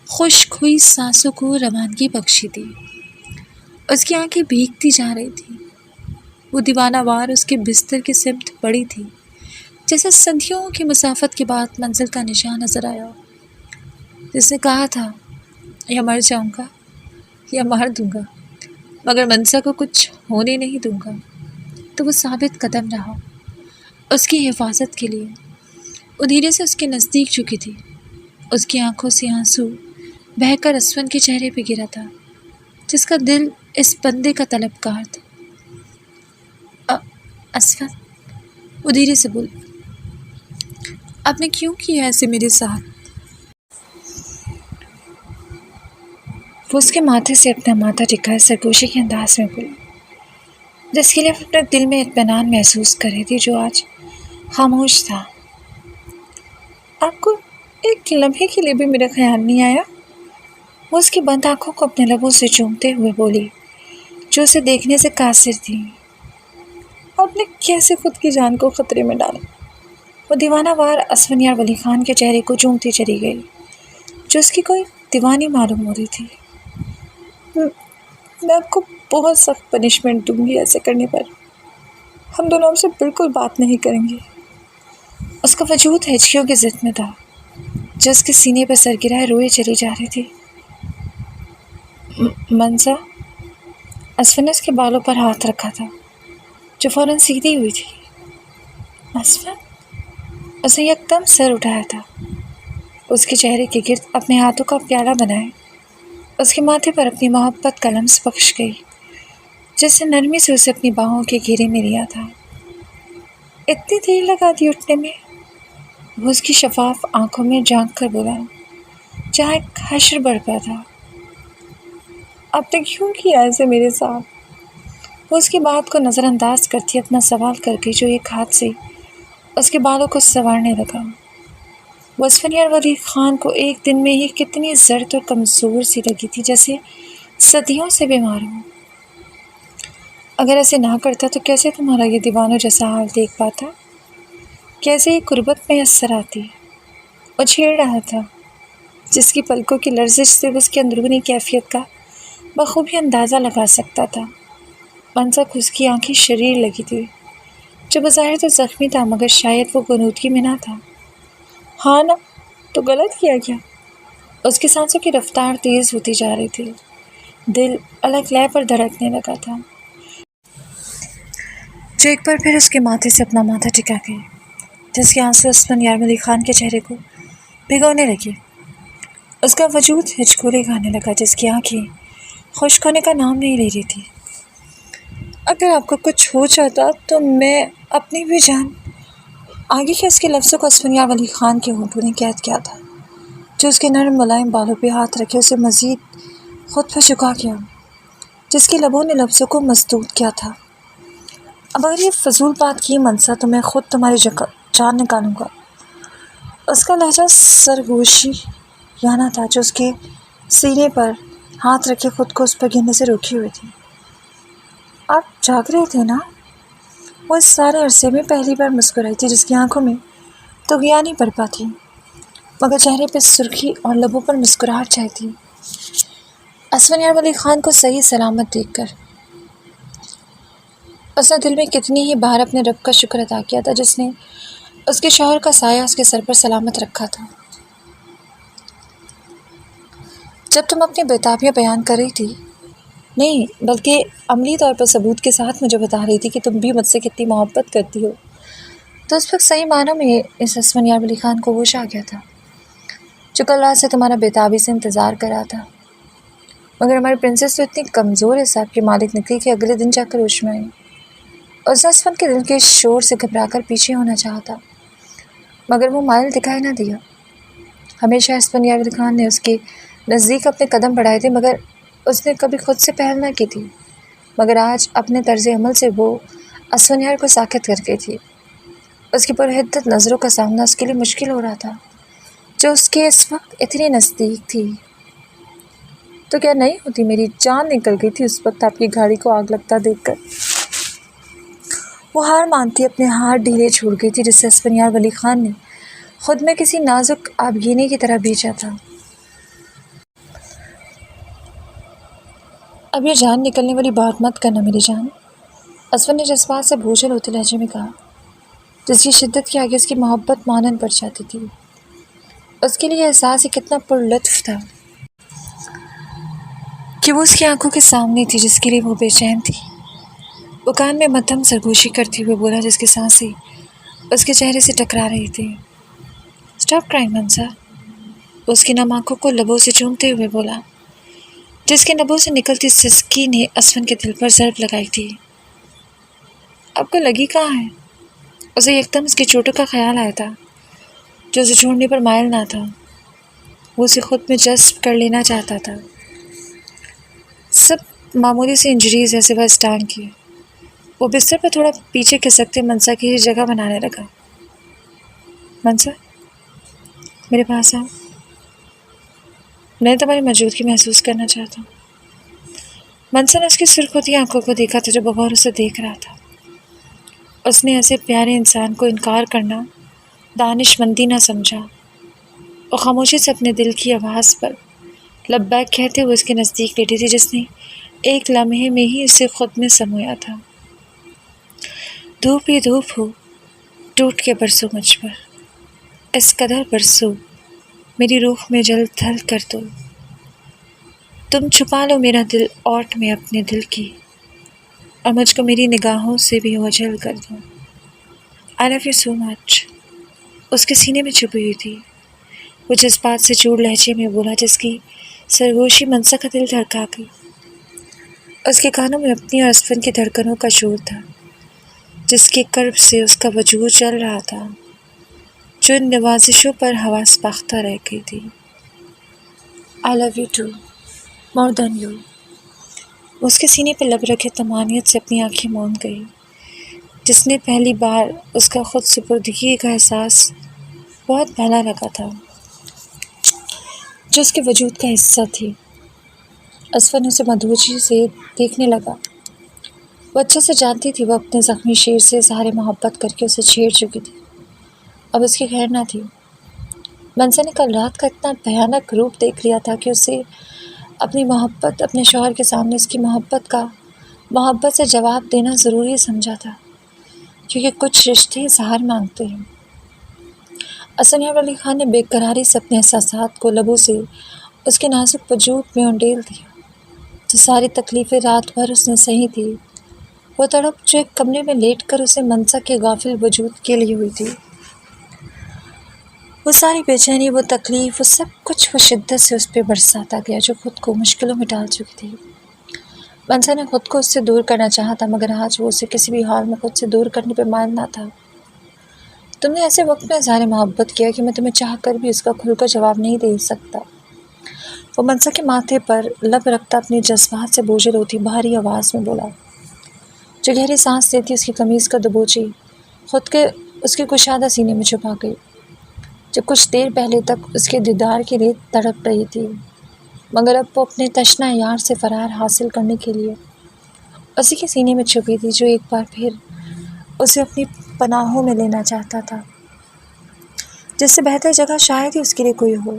خشک ہوئی سانسوں کو روانگی بخشی تھی۔ اس کی آنکھیں بھیگتی جا رہی تھیں، وہ دیوانہ وار اس کے بستر کی سمت بڑھی تھی جیسے صدیوں کی مسافت کے بعد منزل کا نشان نظر آیا۔ جس نے کہا تھا یا مر جاؤں گا یا مار دوں گا مگر منسا کو کچھ ہونے نہیں دوں گا، تو وہ ثابت قدم رہا اس کی حفاظت کے لیے۔ وہ دھیرے سے اس کے نزدیک جھکی تھی، اس کی آنکھوں سے آنسو بہہ کر اسون کے چہرے پہ گرا تھا جس کا دل اس بندے کا طلبگار تھا۔ اسون، وہ دھیرے سے بولی، آپ نے کیوں کیا ایسے میرے ساتھ؟ وہ اس کے ماتھے سے اپنا ماتھا ٹکائے سرگوشی کے انداز میں بولی، جس کے لیے وہ اپنے دل میں اطمینان محسوس کر رہی تھی جو آج خاموش تھا۔ آپ کو ایک لمحے کے لیے بھی میرا خیال نہیں آیا؟ وہ اس کی بند آنکھوں کو اپنے لبوں سے چومتے ہوئے بولی جو اسے دیکھنے سے قاصر تھی۔ آپ نے کیسے خود کی جان کو خطرے میں ڈالا؟ وہ دیوانہ وار اسفندیار ولی خان کے چہرے کو چومتی چلی گئی جو اس کی کوئی دیوانی معلوم ہو رہی تھی۔ میں آپ کو بہت سخت پنشمنٹ دوں گی ایسے کرنے پر، ہم دونوں آپ سے بالکل بات نہیں کریں گے۔ اس کا وجود ہچکیوں کی ضد میں تھا جو اس کے سینے پر سر گرائے روئے چلی جا رہی تھی۔ منسا، اسفن نے اس کے بالوں پر ہاتھ رکھا تھا جو فوراً سیدھی ہوئی تھی۔ اسفن، اس نے یکدم سر اٹھایا تھا، اس کے چہرے کے گرد اپنے ہاتھوں کا پیالہ بنائے اس کے ماتھے پر اپنی محبت کا لمس بخش گئی جس نے نرمی سے اسے اپنی باہوں کے گھیرے میں لیا تھا۔ اتنی دیر لگا دی اٹھنے میں؟ وہ اس کی شفاف آنکھوں میں جھانک کر بولا جہاں ایک حشر برپا تھا۔ آپ نے کیوں کیا ایسے میرے ساتھ؟ وہ اس کی بات کو نظر انداز کرتی اپنا سوال کر کے جو ایک ہاتھ سے اس کے بالوں کو سنوارنے لگا۔ وہ اسفندیار ولی خان کو ایک دن میں ہی کتنی زرد اور کمزور سی لگی تھی جیسے صدیوں سے بیمار ہوں۔ اگر ایسے نہ کرتا تو کیسے تمہارا یہ دیوانوں جیسا حال دیکھ پاتا؟ کیسے یہ قربت میں اثر آتی؟ وہ چھیڑ رہا تھا جس کی پلکوں کی لرزش سے اس کی اندرونی کیفیت کا بخوبی اندازہ لگا سکتا تھا۔ منسا کو اس کی آنکھیں شریر لگی تھی جو بظاہر تو زخمی تھا مگر شاید وہ غنودگی میں نہ تھا۔ ہاں نا، تو غلط کیا کیا؟ اس کی سانسوں کی رفتار تیز ہوتی جا رہی تھی، دل الگ لے پر دھڑکنے لگا تھا جو ایک بار پھر اس کے ماتھے سے اپنا ماتھا ٹکا گئی جس کے آنسو اسفندیار ولی خان کے چہرے کو بھگونے لگے۔ اس کا وجود ہچکولے کھانے لگا جس کی آنکھیں خشک ہونے کا نام نہیں لے رہی تھی۔ اگر آپ کو کچھ ہو جاتا تو میں اپنی بھی جان۔ آگے کے اس کے لفظوں کو اسفندیار ولی خان کے ہونٹوں نے قید کیا تھا جو اس کے نرم ملائم بالوں پہ ہاتھ رکھے اسے مزید خود پر جھکا گیا جس کے لبوں نے لفظوں کو مسدود کیا تھا۔ اب اگر یہ فضول بات کی منسا تو میں خود تمہاری جان نکالوں گا۔ اس کا لہجہ سرگوشی یانہ تھا جو اس کے سینے پر ہاتھ رکھے خود کو اس پر گرنے سے روکے ہوئے تھی۔ آپ جاگ رہے تھے نا؟ وہ اس سارے عرصے میں پہلی بار مسکرائی تھی جس کی آنکھوں میں طغیانی برپا تھی مگر چہرے پہ سرخی اور لبوں پر مسکراہٹ چھائی تھی۔ اسفندیار ولی خان کو صحیح سلامت دیکھ کر اس نے دل میں کتنی ہی بار اپنے رب کا شکر ادا کیا تھا جس نے اس کے شوہر کا سایہ اس کے سر پر سلامت رکھا تھا۔ جب تم اپنی بیتابیاں بیان کر رہی تھی، نہیں بلکہ عملی طور پر ثبوت کے ساتھ مجھے بتا رہی تھی کہ تم بھی مجھ سے کتنی محبت کرتی ہو، تو اس وقت صحیح معنوں میں اس اسفندیار ولی خان کو ہوش آ گیا تھا جو کل رات سے تمہارا بیتابی سے انتظار کر رہا تھا۔ مگر ہماری پرنسس تو اتنی کمزور حساب کی مالک نکلی کہ اگلے دن جا کر ہوش میں آئی۔ اس نے اسفند کے دل کے شور سے گھبرا کر پیچھے ہونا چاہا تھا مگر وہ مائل دکھائی نہ دیا۔ ہمیشہ اسفندیار ولی خان نے اس کے نزدیک اپنے قدم بڑھائے تھے مگر اس نے کبھی خود سے پہل نہ کی تھی، مگر آج اپنے طرز عمل سے وہ اسفندیار کو ساکت کر گئی تھی۔ اس کی پرحدت نظروں کا سامنا اس کے لیے مشکل ہو رہا تھا جو اس کے اس وقت اتنی نزدیک تھی۔ تو کیا نہیں ہوتی، میری جان نکل گئی تھی اس وقت آپ کی گاڑی کو آگ لگتا دیکھ کر۔ وہ ہار مانتی اپنے ہاتھ ڈھیلے چھوڑ گئی تھی جسے اسفندیار ولی خان نے خود میں کسی نازک آبگینے کی طرح بھیجا تھا۔ اب یہ جان نکلنے والی بات مت کرنا میری جان، اسفند نے جذبات سے بوجھل ہوتے لہجے میں کہا جس کی شدت کے آگے اس کی محبت مانند پڑ جاتی تھی۔ اس کے لیے احساس ہی کتنا پرلطف تھا کہ وہ اس کی آنکھوں کے سامنے تھی جس کے لیے وہ بے چین تھی۔ وہ کان میں مدھم سرگوشی کرتے ہوئے بولا جس کی سانسیں اس کے چہرے سے ٹکرا رہی تھی۔ اسٹاپ کرائنگ منسا، وہ اس کی نم آنکھوں کو لبوں سے چومتے ہوئے بولا جس کے لبوں سے نکلتی سسکی نے اسون کے دل پر ضرب لگائی تھی۔ آپ کو لگی کہاں ہے؟ اسے یکدم اس کی چوٹوں کا خیال آیا تھا جو اسے چھوڑنے پر مائل نہ تھا۔ وہ اسے خود میں جذب کر لینا چاہتا تھا۔ سب معمولی سی انجریز ہے سوائے اس ٹانگ کی۔ وہ بستر پر تھوڑا پیچھے کھسکتے منسا کی جگہ بنانے لگا۔ منسا، میرے پاس آؤ، میں تمہاری موجودگی محسوس کرنا چاہتا ہوں۔ منسا نے اس کی سرخ ہوتی آنکھوں کو دیکھا تھا جو بغور اسے دیکھ رہا تھا۔ اس نے ایسے پیارے انسان کو انکار کرنا دانش مندی نہ سمجھا۔ وہ خاموشی سے اپنے دل کی آواز پر لبیک کہتے ہوئے اس کے نزدیک لیٹی تھی جس نے ایک لمحے میں ہی اسے خود میں سمویا تھا۔ دھوپ ہی دھوپ ہو، ٹوٹ کے برسو مجھ پر، اس قدر برسو میری روح میں جل تھل کر دو، تم چھپا لو میرا دل اوٹ میں اپنے دل کی، اور مجھ کو میری نگاہوں سے بھی اوجھل کر دو۔ آئی لو یو سو مچ، اس کے سینے میں چھپی ہوئی تھی۔ وہ جذبات سے چور لہجے میں بولا جس کی سرگوشی منسا کا دل دھڑکا گئی۔ اس کے کانوں میں اپنی اور اسفن کی دھڑکنوں کا شور تھا جس کے قرب سے اس کا وجود چل رہا تھا، جو ان نوازشوں پر حواس باختہ رہ گئی تھی۔ I love you too more than you, اس کے سینے پہ لب رکھے طمانیت سے اپنی آنکھیں موند گئی جس نے پہلی بار اس کا خود سپردگی کا احساس بہت پہلا لگا تھا جو اس کے وجود کا حصہ تھی۔ اسفن اسے مدہوشی سے دیکھنے لگا۔ وہ اچھے سے جانتی تھی وہ اپنے زخمی شیر سے اظہار محبت کر کے اسے چھیڑ چکی تھی، اب اس کی خیر نہ تھی۔ منسا نے کل رات کا اتنا بھیانک روپ دیکھ لیا تھا کہ اسے اپنی محبت اپنے شوہر کے سامنے اس کی محبت سے جواب دینا ضروری سمجھا تھا، کیونکہ کچھ رشتے اظہار مانگتے ہیں۔ اسنیار علی خان نے بے قراری سے اپنے احساسات کو لبوں سے اس کے نازک وجود میں انڈیل دیا۔ جو ساری تکلیفیں رات بھر اس نے سہی تھی، وہ تڑپ جو ایک کمرے میں لیٹ کر اسے منسا کے غافل وجود کے لیے ہوئی تھی، وہ ساری بے چینی، وہ تکلیف، وہ سب کچھ وہ شدت سے اس پہ برساتا گیا جو خود کو مشکلوں میں ڈال چکی تھی۔ منسا نے خود کو اس سے دور کرنا چاہا تھا مگر آج وہ اسے کسی بھی حال میں خود سے دور کرنے پہ مائل نہ تھا۔ تم نے ایسے وقت میں اظہار محبت کیا کہ میں تمہیں چاہ کر بھی اس کا کھل کر جواب نہیں دے سکتا۔ وہ منسا کے ماتھے پر لب رکھتا اپنی جذبات سے بوجھل ہوتی بھاری آواز میں بولا جو گہری سانس لیتی اس کی قمیض کا دبوچی خود کے اس کے کشادہ سینے میں چھپا گئی، جو کچھ دیر پہلے تک اس کے دیدار کے لیے تڑپ رہی تھی مگر اب وہ اپنے تشنہ یار سے فرار حاصل کرنے کے لیے اسی کے سینے میں چھپی تھی جو ایک بار پھر اسے اپنی پناہوں میں لینا چاہتا تھا، جس سے بہتر جگہ شاید ہی اس کے لیے کوئی ہو۔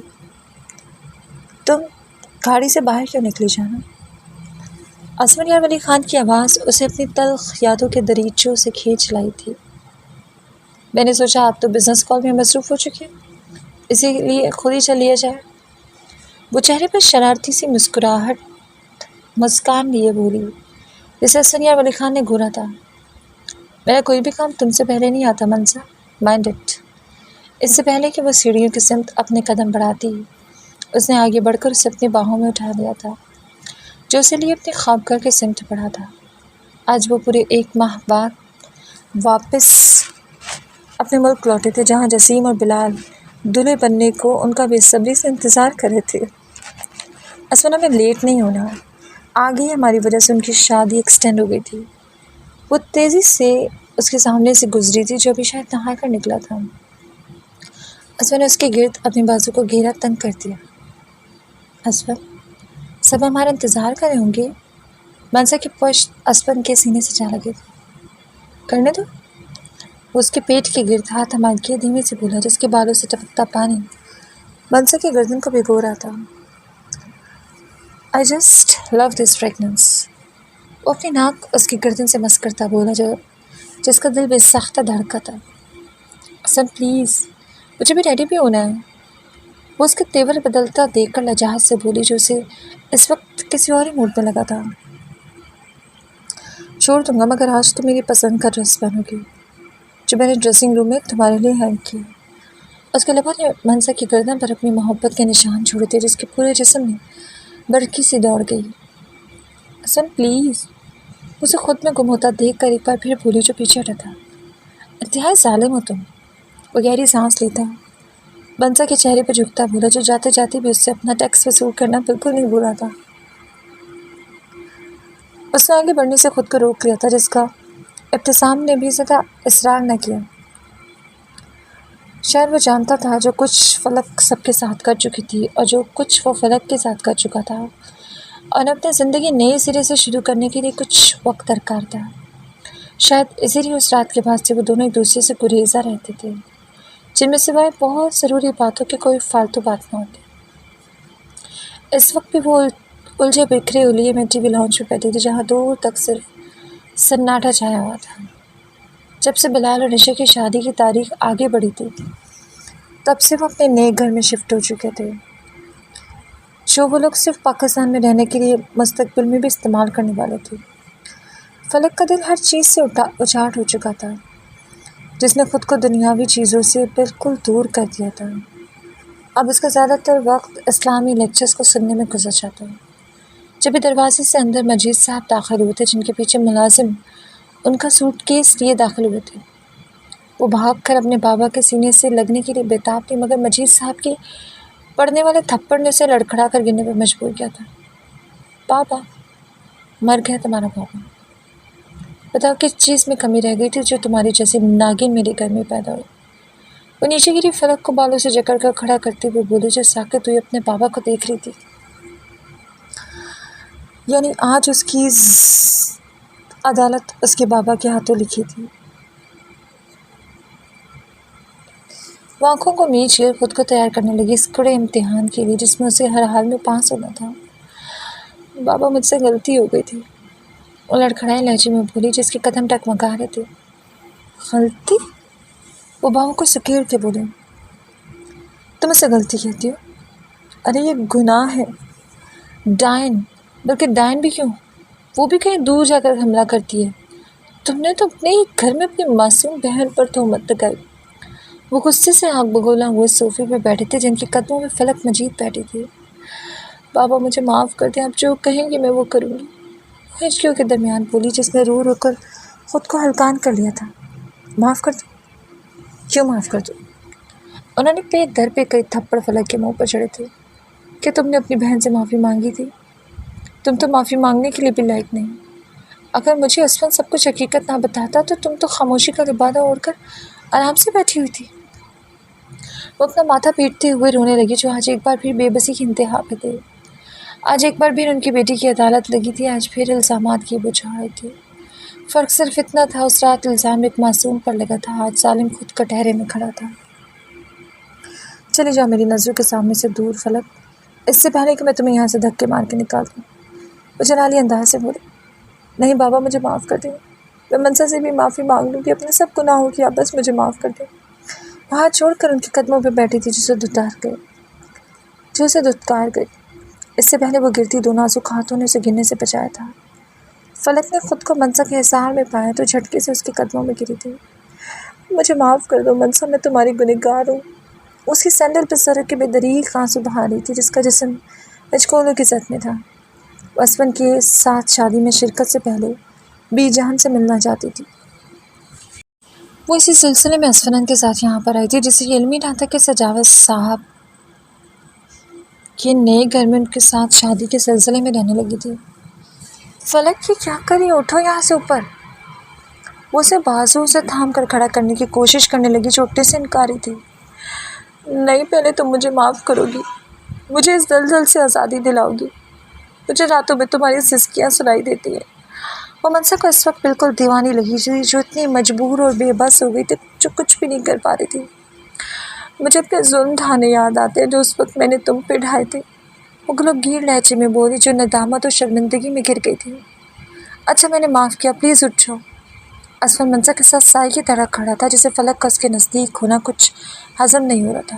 تم گاڑی سے باہر کیوں نکلی جانا؟ اسنیار علی خان کی آواز اسے اپنی تلخ یادوں کے دریچوں سے کھینچ لائی تھی۔ میں نے سوچا آپ تو بزنس کال میں مصروف ہو چکے، اسی لیے خود ہی چل لیا جائے۔ وہ چہرے پر شرارتی سی مسکان لیے بولی جسے اسنیار علی خان نے گھورا تھا۔ میرا کوئی بھی کام تم سے پہلے نہیں آتا منسا، مائنڈ اٹ۔ اس سے پہلے کہ وہ سیڑھیوں کی سمت اپنے قدم بڑھاتی اس نے آگے بڑھ کر اسے اپنی باہوں میں اٹھا لیا تھا جو اسے لیے اپنی خوابگاہ کے سمت بڑھا تھا۔ آج وہ پورے 1 ماہ بعد واپس اپنے ملک لوٹے تھے جہاں جسیم اور بلال دلہے بننے کو ان کا بے صبری سے انتظار کر رہے تھے۔ اسونا میں لیٹ نہیں ہونا، آگے ہماری وجہ سے ان کی شادی ایکسٹینڈ ہو گئی تھی۔ وہ تیزی سے اس کے سامنے سے گزری تھی جو ابھی شاید نہا کر نکلا تھا۔ اسون نے اس کے گرد اپنے بازو کو گھیرا تنگ کر دیا۔ اسون، سب ہمارا انتظار کر رہے ہوں گے۔ منسا کی پشت اسون کے سینے سے جا لگے تھے۔ کرنے دو۔ وہ اس کے پیٹ کے گرد ہاتھ تھما کے دھیمے سے بولا جس کے بالوں سے ٹپکتا پانی منسا کی گردن کو بھگو رہا تھا۔ I just love this fragrance. وہ اپنی ناک اس کی گردن سے مس کرتا بولا جس کا دل بے ساختہ دھڑکا تھا۔ اسون پلیز، مجھے بھی ریڈی بھی ہونا ہے۔ وہ اس کے تیور بدلتا دیکھ کر لجاجت سے بولی جو اسے اس وقت کسی اور ہی موڈ میں لگا تھا. چھوڑ دوں گا مگر آج تو میری پسند کا ڈریس پہنو گی جو میں نے ڈریسنگ روم میں تمہارے لیے ہینگ کی. اس کے لبوں نے منسا کی گردن پر اپنی محبت کے نشان چھوڑے تھے جس کے پورے جسم میں بڑکی سی دوڑ گئی. سن پلیز. اسے خود میں گم ہوتا دیکھ کر ایک بار پھر بولی جو پیچھے ہٹا تھا. انتہائی ظالم ہو تم. وہ گہری سانس لیتا منسا کے چہرے پہ جھکتا بولا جو جاتے جاتے بھی اس سے اپنا ٹیکس وصول کرنا بالکل نہیں بھولا تھا. اس نے آگے بڑھنے سے خود کو روک لیا تھا جس کا ابتسام نے بھی زیادہ اصرار نہ کیا. شاید وہ جانتا تھا جو کچھ فلک سب کے ساتھ کر چکی تھی اور جو کچھ وہ فلک کے ساتھ کر چکا تھا اور اپنی زندگی نئے سرے سے شروع کرنے کے لیے کچھ وقت درکار تھا. شاید اسی لیے اس رات کے بعد سے وہ دونوں ایک دوسرے سے گریزاں رہتے تھے جن میں سوائے بہت ضروری باتوں کے کوئی فالتو بات نہ ہوتی. اس وقت بھی وہ الجھے بکھرے ہولیے میں ٹی وی لاؤنج پہ بیٹھی تھی جہاں دور تک صرف سناٹا چھایا ہوا تھا. جب سے بلال اور نشا کی شادی کی تاریخ آگے بڑھی تھی تب سے وہ اپنے نئے گھر میں شفٹ ہو چکے تھے جو وہ لوگ صرف پاکستان میں رہنے کے لیے مستقبل میں بھی استعمال کرنے والے تھے. فلک کا دل ہر چیز سے اچاٹ ہو چکا تھا جس نے خود کو دنیاوی چیزوں سے بالکل دور کر دیا تھا. اب اس کا زیادہ تر وقت اسلامی لیکچرز کو سننے میں گزر جاتا. جب بھی دروازے سے اندر مجید صاحب داخل ہوئے تھے جن کے پیچھے ملازم ان کا سوٹ کیس لیے داخل ہوئے تھے وہ بھاگ کر اپنے بابا کے سینے سے لگنے کے لیے بےتاب تھی مگر مجید صاحب کے پڑنے والے تھپڑ نے اسے لڑکھڑا کر گرنے پر مجبور کیا تھا. بابا مر گیا تمہارا بابا. بتاؤ کس چیز میں کمی رہ گئی تھی جو تمہاری جیسے ناگن میرے گھر میں پیدا ہوئی. وہ نیچے گری فلک کو بالوں سے جکڑ کر کھڑا کرتے ہوئے بولے جو ساکت ہوئی اپنے بابا کو دیکھ رہی تھی. یعنی آج اس کی عدالت اس کے بابا کے ہاتھوں لکھی تھی. وہ آنکھوں کو میچ کر خود کو تیار کرنے لگی اس کڑے امتحان کے لیے جس میں اسے ہر حال میں پاس ہونا تھا. بابا مجھ سے غلطی ہو گئی تھی. وہ لڑکھڑائے لہجے میں بولی جس کے قدم ٹکمگا رہے تھے. غلطی؟ وہ بابا کو سکیڑ کے بولے. تم اسے غلطی کہتی ہو؟ ارے یہ گناہ ہے. ڈائن، بلکہ ڈائن بھی کیوں، وہ بھی کہیں دور جا کر حملہ کرتی ہے. تم نے تو اپنے ہی گھر میں اپنی معصوم بہن پر تہمت لگائی. وہ غصے سے آنکھ بگولا ہوئے صوفے پہ بیٹھے تھے جن کے قدموں میں فلک مجید بیٹھی تھی. بابا مجھے معاف کر دیں، آپ جو کہیں گے میں وہ کروں گی. ہچکیوں کے درمیان بولی جس نے رو رو کر خود کو ہلکان کر لیا تھا. معاف کر دوں؟ کیوں معاف کر دوں؟ انہوں نے پہ در پہ کئی تھپڑ فلک کے منہ پر چڑھے تھے. کہ تم نے اپنی بہن سے معافی مانگی تھی؟ تم تو معافی مانگنے کے لیے بھی لائق نہیں. اگر مجھے اسفن سب کچھ حقیقت نہ بتاتا تو تم تو خاموشی کا لبادہ اوڑھ کر آرام سے بیٹھی ہوئی تھی. وہ اپنا ماتھا پیٹتے ہوئے رونے لگی جو آج ایک بار پھر بے بسی کی انتہا پہ تھے. آج ایک بار پھر ان کی بیٹی کی عدالت لگی تھی. آج پھر الزامات کی بچھاڑ تھی. فرق صرف اتنا تھا اس رات الزام ایک معصوم پر لگا تھا، آج ظالم خود کٹہرے میں کھڑا تھا. چلی جاؤ میری نظروں کے سامنے سے دور فلک، اس سے پہلے کہ میں تمہیں یہاں سے دھکے مار کے نکال دوں. وہ جلالی انداز سے بولے. نہیں بابا مجھے معاف کر دیں، میں منسا سے بھی معافی مانگ لوں گی اپنے سب گناہوں کی، آپ بس مجھے معاف کر دیں. وہ ہاتھ چھوڑ کر ان کے قدموں پہ بیٹھی تھی جو اسے دھتکار گئی. اس سے پہلے وہ گرتی دو نازک ہاتھوں نے اسے گرنے سے بچایا تھا. فلک نے خود کو منسا کے حصار میں پایا تو جھٹکے سے اس کے قدموں میں گری تھی. مجھے معاف کر دو منسا، میں تمہاری گنہگار ہوں. اس کی سینڈل پہ سرک کے بے دریغ آنسو بہا رہی تھی جس کا جسم مجکولوں کی زد میں تھا. وہ اسفن کے ساتھ شادی میں شرکت سے پہلے بی جان سے ملنا چاہتی تھی. وہ اسی سلسلے میں اسفنان کے ساتھ یہاں پر آئی تھی جسے یہ علمی نہ تھا کہ سجاوت صاحب کے نئے گھر میں ان کے ساتھ شادی کے سلسلے میں رہنے لگی تھی. فلک یہ کیا کری، اٹھو یہاں سے اوپر. وہ اسے بازو سے تھام کر کھڑا کرنے کی کوشش کرنے لگی جو اٹھنے سے انکاری تھی. نہیں، پہلے تم مجھے معاف کرو گی، مجھے اس دلدل سے آزادی دلاؤ گی. مجھے راتوں میں تمہاری سسکیاں سنائی دیتی ہیں. وہ منسا کو اس وقت بالکل دیوانی لگی جو اتنی مجبور اور بے بس ہو گئی تھی جو کچھ بھی نہیں کر پا رہی تھی. مجھے اپنے ظلم ڈھانے یاد آتے ہیں جو اس وقت میں نے تم پہ ڈھائے تھے. وہ گلوگیر لہجے میں بولی جو ندامت اور شرمندگی میں گر گئی تھی. اچھا میں نے معاف کیا، پلیز اٹھ جاؤ. اسفن منسا کے ساتھ سائے کی طرح کھڑا تھا جسے فلک کا اس کے نزدیک ہونا کچھ ہضم نہیں ہو رہا تھا.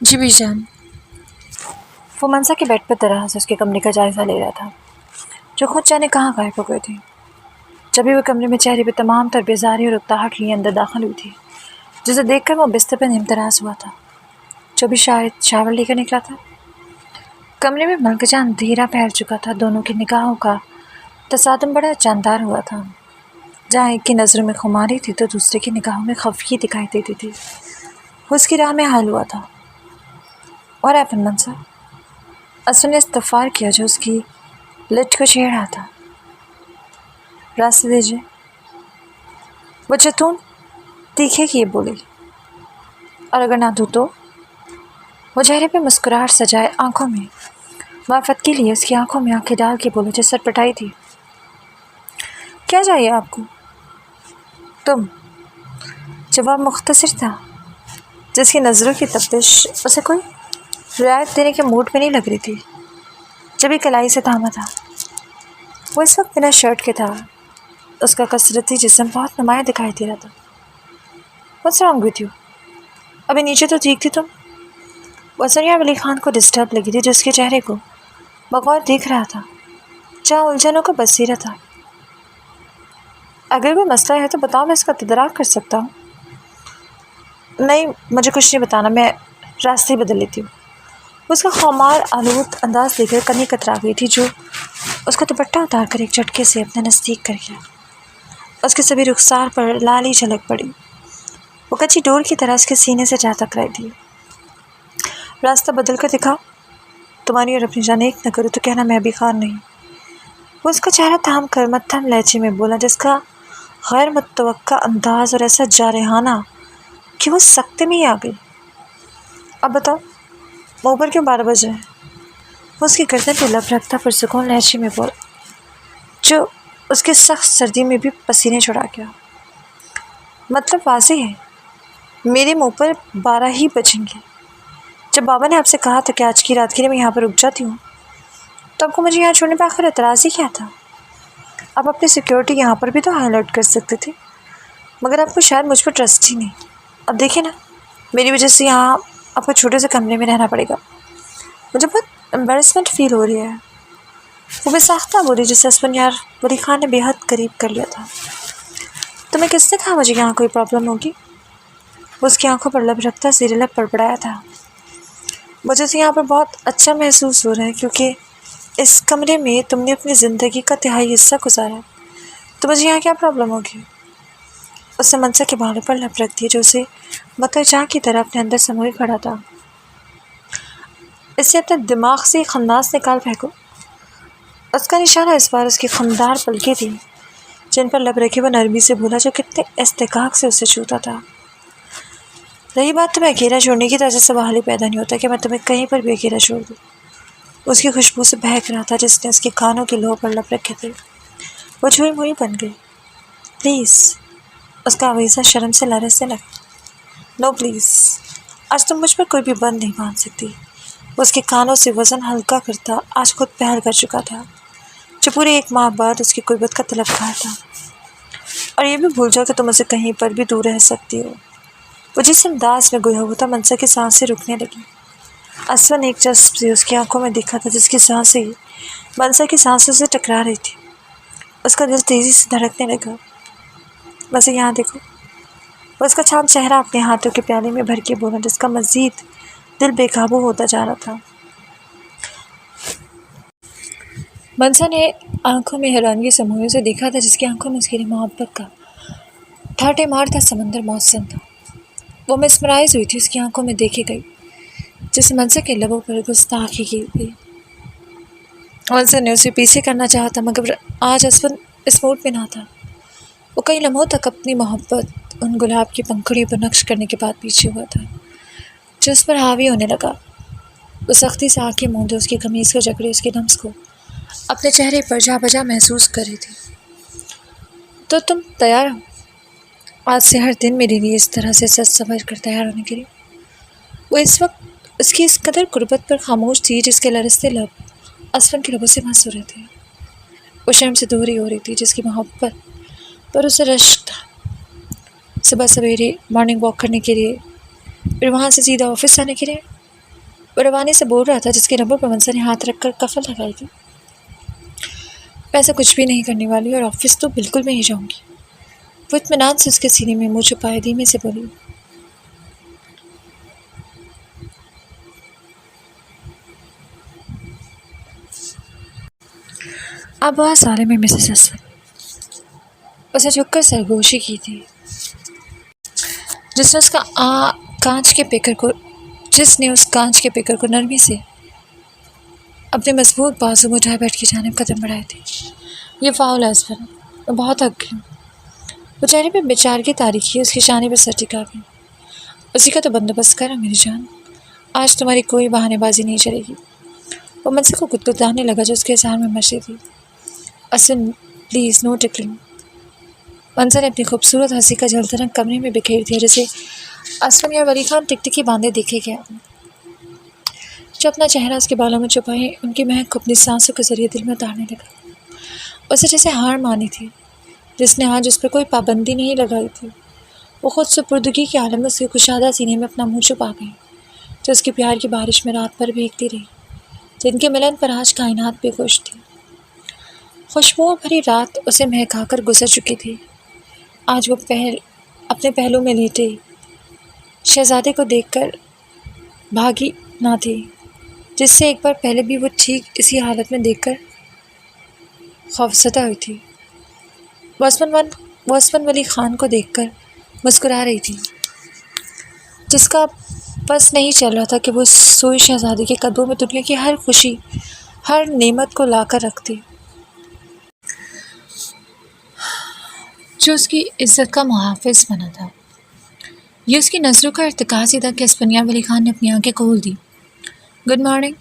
جی بھی جان۔ وہ منسا کے بیڈ پر طرح سے اس کے کمرے کا جائزہ لے رہا تھا جو خود جانے کہاں غائب ہو گئے تھے۔ جب بھی وہ کمرے میں چہرے پہ تمام تر بیزاری اور اکتاہٹ لیے اندر داخل ہوئی تھی، جسے دیکھ کر وہ بستر پہ نمتراز ہوا تھا جو بھی شاید شاور لے کر نکلا تھا۔ کمرے میں ملک جان اندھیرا پھیل چکا تھا، دونوں کی نگاہوں کا تصادم بڑا جاندار ہوا تھا۔ جہاں ایک کی نظروں میں خماری تھی تو دوسرے کی نگاہوں میں خفگی دکھائی دیتی تھی۔ وہ اس کی راہ میں حائل ہوا تھا۔ اور ایپن منسا اسن نے استغفار کیا جو اس کی لٹ کو چھیڑ رہا تھا۔ راستے دیجیے۔ وہ چتون تیکھے کی بولی، اور اگر نہ دوں تو؟ وہ چہرے پہ مسکراہٹ سجائے آنکھوں میں معرفت کے لیے اس کی آنکھوں میں آنکھیں ڈال کے بولے جو سر پٹائی تھی۔ کیا چاہیے آپ کو؟ تم۔ جواب مختصر تھا جس کی نظروں کی تفتیش اسے کوئی رعایت دینے کے موڈ میں نہیں لگ رہی تھی۔ جبھی کلائی سے تھاما تھا۔ وہ اس وقت بنا شرٹ کے تھا۔ اس کا کثرتی جسم بہت نمایاں دکھائی دے رہا تھا۔ What's wrong with you؟ ابھی نیچے تو ٹھیک تھی تم؟ وہ سریہ ولی خان کو ڈسٹرب لگی تھی جو اس کے چہرے کو بغور دیکھ رہا تھا جہاں الجھنوں کا بصیرہ تھا۔ اگر کوئی مسئلہ ہے تو بتاؤ، میں اس کا تدارک کر سکتا ہوں۔ نہیں، مجھے کچھ نہیں بتانا، میں راستے بدل لیتی ہوں۔ اس کا خمار آلود انداز دے کر کنی کترا گئی تھی جو اس کا دوپٹہ اتار کر ایک جھٹکے سے اپنے نزدیک کر گیا۔ اس کے سبھی رخسار پر لالی جھلک پڑی۔ وہ کچی ڈور کی طرح اس کے سینے سے جا ٹکرائی تھی۔ راستہ بدل کر دکھاؤ، تمہاری اور اپنی جان ایک نہ کرو تو کہنا میں ابھی خان نہیں۔ وہ اس کا چہرہ تھام کر مدھم لہجے میں بولا جس کا غیر متوقع انداز اور ایسا جارحانہ کہ وہ سکتے میں ہی آ گئی۔ اب بتاؤ، اوپر کیوں 12 بج رہے ہیں؟ وہ اس کی گردن پہ لب رکھتا پرسکون لہجے میں بولا جو اس کے سخت سردی میں بھی پسینے چھڑا گیا۔ مطلب واضح ہے، میرے منہ پر 12 ہی بجیں گے۔ جب بابا نے آپ سے کہا تھا کہ آج کی رات کے لیے میں یہاں پر رک جاتی ہوں تو آپ کو مجھے یہاں چھوڑنے پہ آخر اعتراض ہی کیا تھا؟ آپ اپنی سیکیورٹی یہاں پر بھی تو ہائی الرٹ کر سکتے تھے، مگر آپ کو شاید مجھ پر ٹرسٹ ہی نہیں۔ اب دیکھیں نا، میری وجہ سے یہاں آپ کو چھوٹے سے کمرے میں رہنا پڑے گا۔ مجھے بہت امبیرسمنٹ فیل ہو رہی ہے۔ وہ بے ساختہ بولی جسے اسفندیار ولی خان نے بے حد قریب کر لیا تھا۔ تمہیں کس نے کہا مجھے یہاں کوئی پرابلم ہوگی؟ وہ اس کی آنکھوں پر لب رکھتا زیر لب پڑپڑایا تھا۔ مجھے تو یہاں پر بہت اچھا محسوس ہو رہا ہے کیونکہ اس کمرے میں تم نے اپنی زندگی کا تہائی حصہ گزارا ہے، تو مجھے یہاں کیا پرابلم ہوگی؟ اس نے منسا کے بالوں پر لب رکھ دی جو اسے متوجہ کی طرح اپنے اندر سموئے کھڑا تھا۔ اس سے اپنے دماغ سے خناس نکال پھینکو۔ اس کا نشانہ اس بار اس کی خمدار پلکیں تھیں جن پر لب رکھے وہ نرمی سے بولا جو کتنے استحقاق سے اسے چھوتا تھا۔ رہی بات تمہیں اکیلا چھوڑنے کی تو ایسا سوال ہی پیدا نہیں ہوتا کہ میں تمہیں کہیں پر بھی اکیلا چھوڑ دوں۔ اس کی خوشبو سے بہک رہا تھا جس نے اس کے کانوں کے لوہ پر لب رکھے تھے۔ وہ چھوئی موئی بن گئی۔ پلیز، اس کا آویزہ شرم سے لرزنے لگا۔ نو پلیز، آج تم مجھ پر کوئی بھی بند نہیں باندھ سکتی۔ وہ اس کے کانوں سے وزن ہلکا کرتا آج خود پہل کر چکا تھا جو پورے 1 ماہ بعد اس کی قربت کا طلبگار تھا۔ اور یہ بھی بھول جاؤ کہ تم اسے کہیں پر بھی دور رہ سکتی ہو۔ وہ جس انداز میں گویا ہوتا منسا کی سانسیں رکنے لگی۔ اسون ایک جذب سے اس کی آنکھوں میں دکھا تھا جس کی سانسیں منسا کی سانسوں سے ٹکرا رہی تھی۔ اس کا دل تیزی سے دھڑکنے لگا۔ بس یہاں دیکھو۔ وہ اس کا چاند چہرہ اپنے ہاتھوں کے پیالے میں بھر کے بولا جس کا مزید دل بے قابو ہوتا جا رہا تھا۔ منسا نے آنکھوں میں حیرانگی سموئے سے دیکھا تھا جس کی آنکھوں میں اس کے لیے محبت کا ٹھاٹے مارتا سمندر موسم تھا۔ وہ مسمرائز ہوئی تھی اس کی آنکھوں میں دیکھی گئی جسے منسا کے لبوں پر گستاخی کی گئی۔ منسا نے اسے پیچھے کرنا چاہا تھا مگر آج اسفن اس موڈ میں نہ تھا۔ وہ کئی لمحوں تک اپنی محبت ان گلاب کی پنکھڑیوں پر نقش کرنے کے بعد پیچھے ہوا تھا جو اس پر حاوی ہونے لگا۔ وہ سختی سے آنکھیں موندے اس کی قمیض کو جکڑے اس کے لمس کو اپنے چہرے پر جا بجا محسوس کر رہی تھی۔ تو تم تیار ہو؟ آج سے ہر دن میرے لیے اس طرح سے سج سنور کر تیار ہونے کے لیے۔ وہ اس وقت اس کی اس قدر قربت پر خاموش تھی جس کے لرزتے لب اسفن کے لبوں سے مس ہو رہے تھے۔ وہ شرم سے دوری ہو رہی تھی جس کی محبت پر اسے رشک تھا۔ صبح سویرے مارننگ واک کرنے کے لیے، پھر وہاں سے سیدھا آفس آنے کے لیے، وہ روانی سے بول رہا تھا جس کے نمبر پر منصا نے ہاتھ رکھ کر کفل لگائی تھی۔ میں ایسا کچھ بھی نہیں کرنے والی اور آفس تو بالکل میں ہی جاؤں گی۔ وہ اطمینان سے اس کے سینے میں منہ چھپائے دھیمے سے بولی، آپ بہت سارے میں مسز اسد۔ اسے جھک کر سرگوشی کی تھی جس نے اس کانچ کے پیکر کو نرمی سے اپنے مضبوط بازو میں اٹھائے بیٹھ کی جانب قدم بڑھائے تھے۔ یہ فاؤل ہے اسفن، میں بہت تھک گئی ہوں۔ وہ چہرے پہ بیچارگی تاریخی اس کی شانے پر سر ٹکا گئی۔ اسی کا تو بندوبست کرا میری جان، آج تمہاری کوئی بہانے بازی نہیں چلے گی۔ وہ منصا کو گدگدانے لگا جو اس کے اظہار میں مشی تھی۔ اسفن پلیز نو ٹکلنگ۔ منصا نے اپنی خوبصورت ہنسی کا جھلتا رنگ کمرے میں بکھیر دیا جسے اسفن یا ولی خان ٹکٹکی باندھے دیکھے گیا جو اپنا چہرہ اس کے بالوں میں چھپائے ان کی مہک کو اپنی سانسوں کے ذریعے دل میں اتارنے لگا۔ اسے جیسے ہار مانی تھی جس نے آج اس پر کوئی پابندی نہیں لگائی تھی۔ وہ خود سپردگی کے عالم میں اس کے کشادہ سینے میں اپنا منہ چھپا گئی جو اس کی پیار کی بارش میں رات بھر بھیگتی رہی، جن کے ملن پر آج کائنات بے خوش تھی۔ خوشبوؤں بھری رات اسے مہکا کر گزر چکی تھی۔ آج وہ اپنے پہلو میں لیٹے شہزادے کو دیکھ کر بھاگی نہ تھی جس سے ایک بار پہلے بھی وہ ٹھیک اسی حالت میں دیکھ کر خوفزدہ ہوئی تھی۔ وہ اسفن ولی خان کو دیکھ کر مسکرا رہی تھی جس کا بس نہیں چل رہا تھا کہ وہ سوئی شہزادی کے قدموں میں دنیا کی ہر خوشی ہر نعمت کو لا کر رکھتی جو اس کی عزت کا محافظ بنا تھا۔ یہ اس کی نظروں کا ارتکاز ہی تھا کہ اسفنیار ولی خان نے اپنی آنکھیں کھول دی۔ Good morning.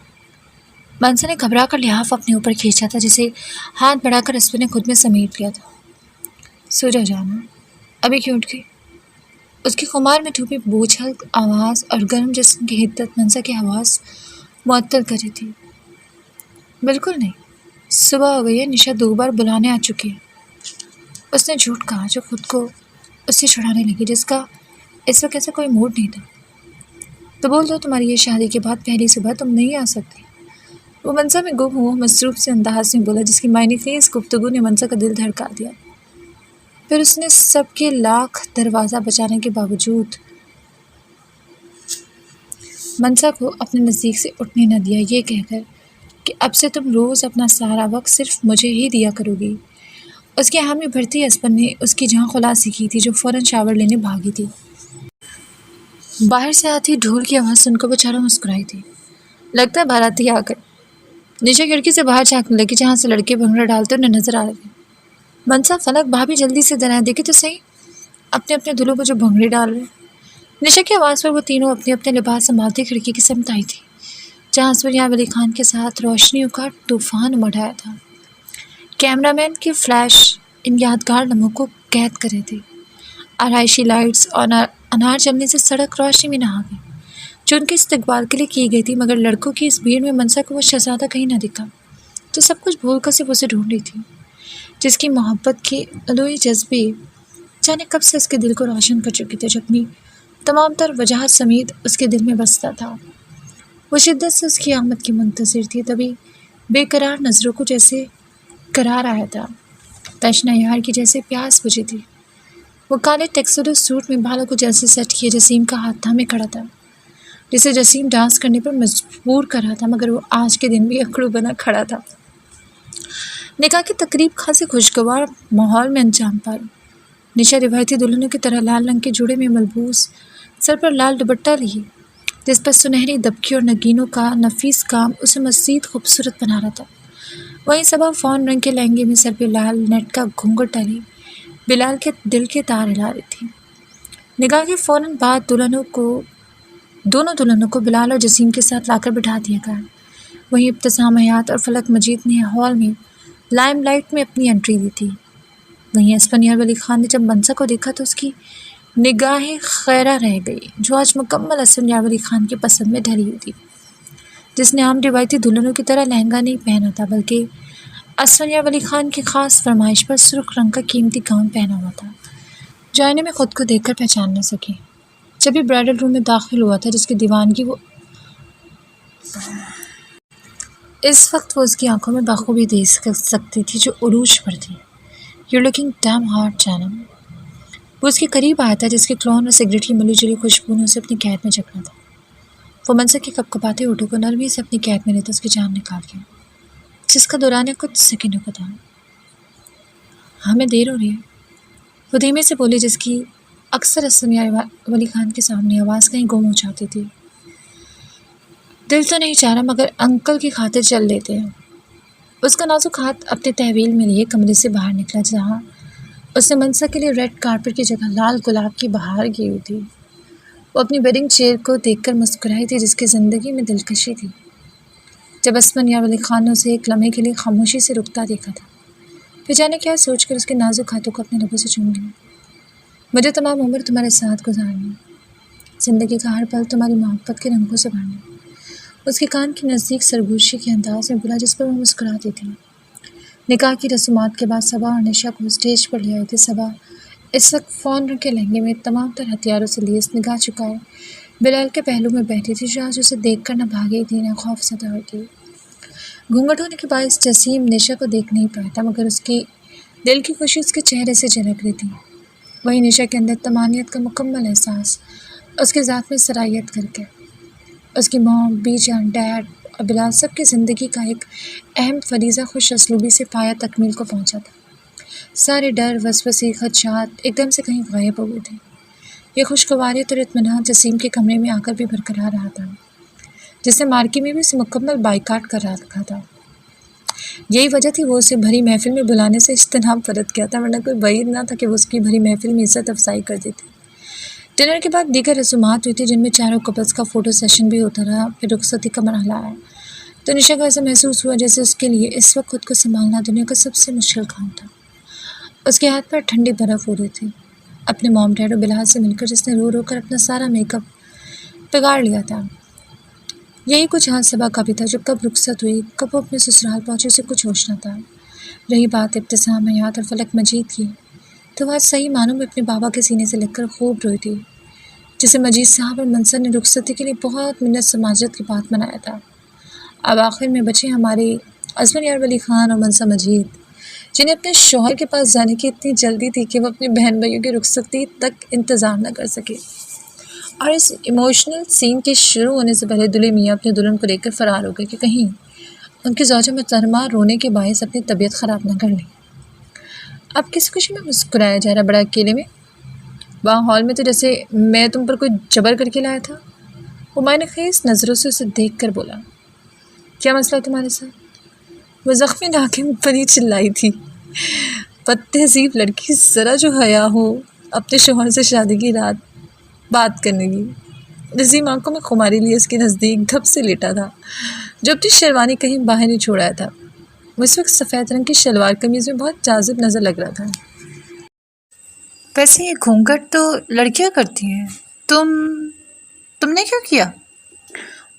منصا نے گھبرا کر لحاف اپنے اوپر کھینچا تھا جسے ہاتھ بڑھا کر اسفن نے خود میں سمیٹ لیا تھا۔ سو جا جانا، ابھی کیوں اٹھ گئی؟ اس کی خمار میں ڈوبی بوجھل آواز اور گرم جسم کی حدت منصا کی حواس معطل کر رہی تھی۔ بالکل نہیں، صبح ہو گئی ہے، نشا 2 بار بلانے آ چکی ہے۔ اس نے جھوٹ کہا جو خود کو اس سے چھڑانے لگی جس کا اس وقت ایسا کوئی موڈ نہیں تھا۔ تو بول دو تمہاری یہ شادی کے بعد پہلی صبح تم نہیں آ سکتی۔ وہ منصا میں گم ہوا مصروف سے انداز میں بولا جس کی معنی خیز گفتگو نے منصا کا دل دھڑکا دیا۔ پھر اس نے سب کے لاکھ دروازہ بچانے کے باوجود منصا کو اپنے نزدیک سے اٹھنے نہ دیا، یہ کہہ کر کہ اب سے تم روز اپنا سارا وقت صرف مجھے ہی دیا کرو گی۔ اس کے حامی بھرتی اسپن نے اس کی جان خلاصی کی تھی جو فوراً شاور لینے بھاگی تھی۔ باہر سے آتی ڈھول کی آواز سن کر بیچارہ مسکرائی تھی۔ لگتا ہے بھاراتی آ گئے۔ نیچے کھڑکی سے باہر جھانکنے لگی جہاں سے لڑکے بھنگڑا ڈالتے انہیں نظر آ رہے۔ منصا، فلک، بھابھی جلدی سے ذرا دیکھے تو صحیح اپنے اپنے دلوں کو جو بھنگڑے ڈال رہے۔ نشا کی آواز پر وہ تینوں اپنے اپنے لباس سنبھالتی کھڑکی کی سمت آئی تھی جہاں اسفنیار ولی خان کے ساتھ روشنیوں کا طوفان امڑ آیا تھا۔ کیمرہ مین کے فلیش ان یادگار لمحوں کو قید کر رہے تھے۔ آرائشی لائٹس اور انار جلنے سے سڑک روشنی میں نہا گئی جو ان کے استقبال کے لیے کی گئی تھی، مگر لڑکوں کی اس بھیڑ میں منصا کو وہ شہزادہ کہیں نہ دکھا تو سب کچھ بھول کر صرف اسے ڈھونڈ رہی تھی جس کی محبت کے الوہی جذبے جانے کب سے اس کے دل کو روشن کر چکے تھے، جو اپنی تمام تر وجاہت سمیت اس کے دل میں بستا تھا۔ وہ شدت سے اس کی آمد کی منتظر تھی، تبھی بے قرار نظروں کو جیسے قرار آیا تھا، تشنہ یار کی جیسے پیاس بجھی تھی۔ وہ کالے ٹیکسیڈو سوٹ میں بالوں کو جیسے سیٹ کیے جسیم کا ہاتھ تھامے کھڑا تھا جسے جسیم ڈانس کرنے پر مجبور کر رہا تھا، مگر وہ آج کے دن بھی اکڑو بنا کھڑا تھا۔ نکاح کی تقریب خاصے خوشگوار ماحول میں انجام پائی۔ نشا روایتی دلہنوں کی طرح لال رنگ کے جوڑے میں ملبوس، سر پر لال دوپٹہ لیے جس پر سنہری دبکے اور نگینوں کا نفیس کام اسے مزید خوبصورت بنا رہا تھا۔ وہیں صبا فون رنگ کے لہنگے میں سر پہ لال نیٹ کا گھونگھٹ ڈالے بلال کے دل کے تار ہلا رہی تھی۔ نگاہ کے فوراً بعد دونوں دلہنوں کو بلال اور جسیم کے ساتھ لا کر بٹھا دیا گیا۔ وہیں ابتسام حیات اور فلک مجید نے ہال میں لائم لائٹ میں اپنی انٹری دی تھی۔ وہیں اسفنیار ولی خان نے جب منصا کو دیکھا تو اس کی نگاہیں خیرہ رہ گئی جو آج مکمل اسفنیار ولی خان کی پسند میں ڈھلی ہوئی تھی، جس نے عام روایتی دلہنوں کی طرح لہنگا نہیں پہنا تھا بلکہ اسفنیار ولی خان کی خاص فرمائش پر سرخ رنگ کا قیمتی گاؤن پہنا ہوا تھا جو آئینے میں خود کو دیکھ کر پہچان نہ سکی۔ جب بھی برائڈل روم میں داخل ہوا تھا جس کی دیوانگی وہ اس وقت وہ اس کی آنکھوں میں بخوبی دیکھ سکتی تھی جو عروج پر تھی. یو لوکنگ ڈیم ہارٹ جانم. وہ اس کے قریب آیا تھا جس کے کلون اور سگریٹ کی ملی جلی خوشبو نے اسے اپنی قید میں جکڑا تھا. وہ منظر کے کپکپاتے ہونٹوں کو نرمی سے اپنی قید میں لیتا اس کی جان نکال گیا جس کا دورانیہ کچھ سیکنڈوں کا تھا. ہمیں دیر ہو رہی ہے، وہ دھیمے سے بولی جس کی اکثر اسلم ولی خان کے سامنے آواز کہیں گم ہو جاتی تھی. دل تو نہیں چاہ رہا مگر انکل کی خاطر چل لیتے ہیں. اس کا نازک ہاتھ اپنے تحویل میں لیے کمرے سے باہر نکلا جہاں اس نے منصر کے لیے ریڈ کارپٹ کی جگہ لال گلاب کی بہار کی ہوئی تھی. وہ اپنی بیڈنگ چیئر کو دیکھ کر مسکرائی تھی جس کی زندگی میں دلکشی تھی. جب اسفندیار ولی خان نے اسے ایک لمحے کے لیے خاموشی سے رکتا دیکھا تھا پھر جانے کیا سوچ کر اس کے نازک ہاتھوں کو اپنے لبوں سے چوم لیا. مجھے تمام عمر تمہارے ساتھ گزارنی، زندگی کا ہر پل تمہاری محبت کے رنگوں سے بھرنا. اس کے کان کے نزدیک سرگوشی کے انداز میں بولا جس پر وہ مسکراتی تھی. نکاح کی رسومات کے بعد صبا اور نشا کو اسٹیج پر لے آئی تھی. صبا اس وقت فون کے لہنگے میں تمام تر ہتھیاروں سے لیس نگاہ چکائے بلال کے پہلو میں بیٹھی تھی جو آج اسے دیکھ کر نہ بھاگی تھی نہ خوف زدہ ہوتی. گھونگھٹ ہونے کے باعث جسیم نشا کو دیکھ نہیں پایا تھا مگر اس کی دل کی خوشی اس کے چہرے سے جھلک رہی تھی. وہی نشا کے اندر طمانینت کا مکمل احساس اس کے ذات میں سرایت کر کے اس کی ماں، بی جان، ڈیڈ اور بلال سب کی زندگی کا ایک اہم فریضہ خوش اسلوبی سے پایا تکمیل کو پہنچا تھا. سارے ڈر، وسوسے، خدشات ایک دم سے کہیں غائب ہو گئے تھے. یہ خوشگواری اور اطمینان جسیم کے کمرے میں آ کر بھی برقرار رہا تھا جس نے مارکی میں بھی اسے مکمل بائیکاٹ کر رکھا تھا. یہی وجہ تھی وہ اسے بھری محفل میں بلانے سے اجتناب فرد کیا تھا ورنہ کوئی بعید نہ تھا کہ وہ اس کی بھری محفل میں عزت افزائی کر دیتی. ڈنر کے بعد دیگر رسومات ہوئی تھی جن میں چاروں کپلس کا فوٹو سیشن بھی ہوتا رہا. پھر رخصتی کا مرحلہ آیا تو نشا کو ایسا محسوس ہوا جیسے اس کے لیے اس وقت خود کو سنبھالنا دنیا کا سب سے مشکل کام تھا. اس کے ہاتھ پر ٹھنڈی برف ہو رہی تھی. اپنے موم ڈیڈ اور بلال سے مل کر جس نے رو رو کر اپنا سارا میک اپ بگاڑ لیا تھا. یہی کچھ حال صبا کا بھی تھا جو کب رخصت ہوئی کب وہ اپنے سسرال پہنچے اسے کچھ ہوش نہ تھا. رہی بات ابتسام، حیات اور فلک مجید کی تو وہ آج صحیح معنوں میں اپنے بابا کے سینے سے لگ کر خوب روئی تھی جسے مجید صاحب اور منصر نے رخصتی کے لیے بہت منت سماجت کے بعد منایا تھا. اب آخر میں بچے ہمارے اسفندیار ولی خان اور منصر مجید جنہیں اپنے شوہر کے پاس جانے کی اتنی جلدی تھی کہ وہ اپنے بہن بھائیوں کی رخصتی تک انتظار نہ کر سکے. اور اس ایموشنل سین کے شروع ہونے سے پہلے دلہے میاں اپنے دلہن کو لے کر فرار ہو گئے کہ کہیں ان کی زوجہ محترمہ رونے کے باعث اپنی طبیعت خراب نہ کر لیں. اب کس خوشی میں مسکرایا جا رہا بڑا اکیلے میں؟ وہاں ہال میں تو جیسے میں تم پر کوئی جبر کر کے لایا تھا. وہ معنی خیز نظروں سے اسے دیکھ کر بولا. کیا مسئلہ ہے تمہارے ساتھ؟ وہ زخمی ناک میں پنی چلائی تھی. بد تہذیب لڑکی، ذرا جو حیا ہو اپنے شوہر سے شادی کی رات بات کرنے کی. جسیم آنکھوں میں خماری لیے اس کے نزدیک دھپ سے لیٹا تھا جو اپنی شیروانی کہیں باہر نہیں چھوڑایا تھا. وہ اس وقت سفید رنگ کی شلوار قمیض میں بہت جاذب نظر لگ رہا تھا. ویسے یہ گھونگھٹ تو لڑکیاں کرتی ہیں، تم نے کیوں کیا؟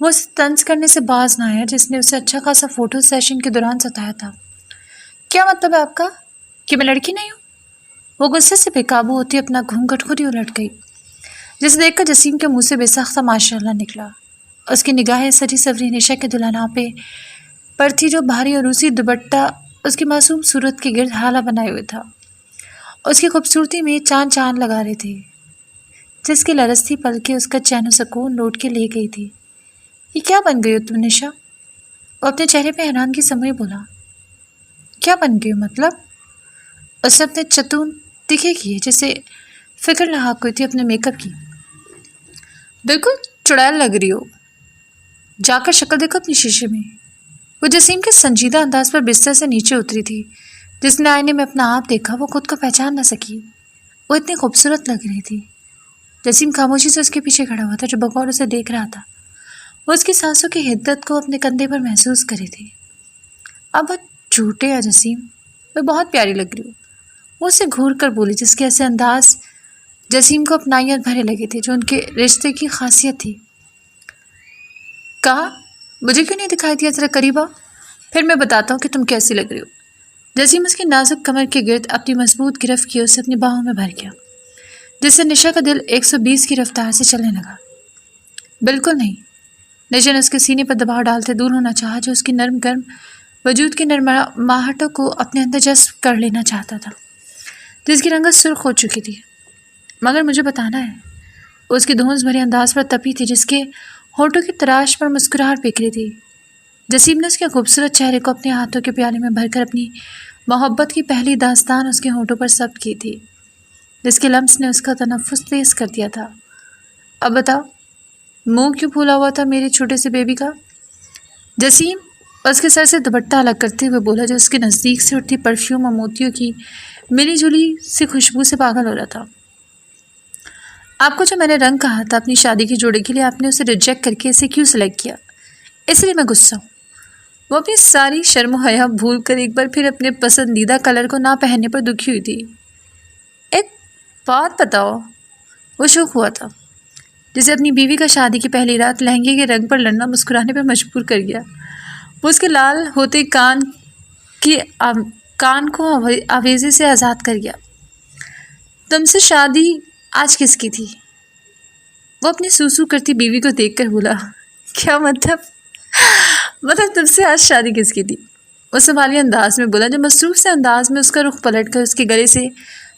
وہ اسے طنز کرنے سے باز نہ آیا جس نے اسے اچھا خاصا فوٹو سیشن کے دوران ستایا تھا. کیا مطلب ہے آپ کا کہ میں لڑکی نہیں ہوں؟ وہ غصے سے بے قابو ہوتی اپنا گھونگھٹ خود ہی الٹ گئی جسے دیکھ کر جسیم کے منہ سے بے ساختہ ماشاء اللہ نکلا. اس کی نگاہیں سجی سوری نشا کے دلہنا پہ پر تھی جو بھاری عروسی دوپٹہ اس کی معصوم صورت کے گرد حالہ بنائے ہوئے تھا. اس کی خوبصورتی میں چاند چاند لگا رہی تھی جس کی لرزتی پلکیں اس کا چین و سکون لوٹ کے لے گئی تھی. یہ کیا بن گئی ہو تم نشا؟ وہ اپنے چہرے پہ حیرانگی سمجھے بولا. کیا بن گئی ہو مطلب؟ اس نے اپنے چتون تکھے کیے جسے فکر لاحق ہوئی تھی اپنے میک اپ کی. بالکل چڑیل لگ رہی ہو، جا کر شکل دیکھو اپنی شیشے میں. وہ جسیم کے سنجیدہ انداز پر بستر سے نیچے اتری تھی. جس نے آئینے میں اپنا آپ دیکھا وہ خود کو پہچان نہ سکی. وہ اتنی خوبصورت لگ رہی تھی. جسیم خاموشی سے اس کے پیچھے کھڑا ہوا تھا جو بغور اسے دیکھ رہا تھا. وہ اس کی سانسوں کی حدت کو اپنے کندھے پر محسوس کری تھی. اب بہت جھوٹے ہیں جسیم، میں بہت پیاری لگ رہی ہوں. وہ اسے گھور کر بولی جس کے ایسے انداز جسیم کو اپنائیت بھرے لگے تھے جو ان کے رشتے کی خاصیت تھی. کہا مجھے کیوں نہیں دکھائی دیا، ذرا قریب آؤ پھر میں بتاتا ہوں کہ تم کیسی لگ رہی ہو. جسیم اس کی نازک کمر کے گرد اپنی مضبوط گرفت کی اسے اپنی باہوں میں بھر گیا جس سے نشا کا دل 120 کی رفتار سے چلنے لگا. بالکل نہیں، نشا نے اس کے سینے پر دباؤ ڈالتے دور ہونا چاہا، جو اس کی نرم گرم وجود کی نرماہٹوں کو اپنے اندر جذب کر لینا چاہتا تھا، جس کی رنگت سرخ ہو چکی تھی۔ مگر مجھے بتانا ہے، اس کی دھونس بھرے انداز پر تپی تھی، جس کے ہونٹوں کی تراش پر مسکراہٹ بکھری تھی۔ جسیم نے اس کے خوبصورت چہرے کو اپنے ہاتھوں کے پیالے میں بھر کر اپنی محبت کی پہلی داستان اس کے ہونٹوں پر ثبت کی تھی، جس کے لمس نے اس کا تنفس تیز کر دیا تھا۔ اب بتاؤ، منہ کیوں پھولا ہوا تھا میرے چھوٹے سے بیبی کا؟ جسیم اس کے سر سے دوپٹہ الگ کرتے ہوئے بولا، جو اس کے نزدیک سے اٹھتی پرفیوم اور موتیوں کی ملی جلی سی خوشبو سے پاگل ہو رہا تھا۔ آپ کو جو میں نے رنگ کہا تھا اپنی شادی کے جوڑے کے لیے، آپ نے اسے ریجیکٹ کر کے اسے کیوں سلیکٹ کیا؟ اس لیے میں غصہ ہوں۔ وہ اپنی ساری شرم و حیا بھول کر ایک بار پھر اپنے پسندیدہ کلر کو نہ پہننے پر دکھی ہوئی تھی۔ ایک بات بتاؤ، وہ شوق ہوا تھا جسے اپنی بیوی کا شادی کی پہلی رات لہنگے کے رنگ پر لڑنا مسکرانے پر مجبور کر گیا۔ وہ اس کے لال ہوتے کان کو آویزے سے آزاد کر گیا۔ تم سے شادی آج کس کی تھی؟ وہ اپنی سوسو کرتی بیوی کو دیکھ کر بولا، کیا مطلب تم سے آج شادی کس کی تھی؟ وہ سوالی انداز میں بولا، جو مصروف سے انداز میں اس کا رخ پلٹ کر اس کے گلے سے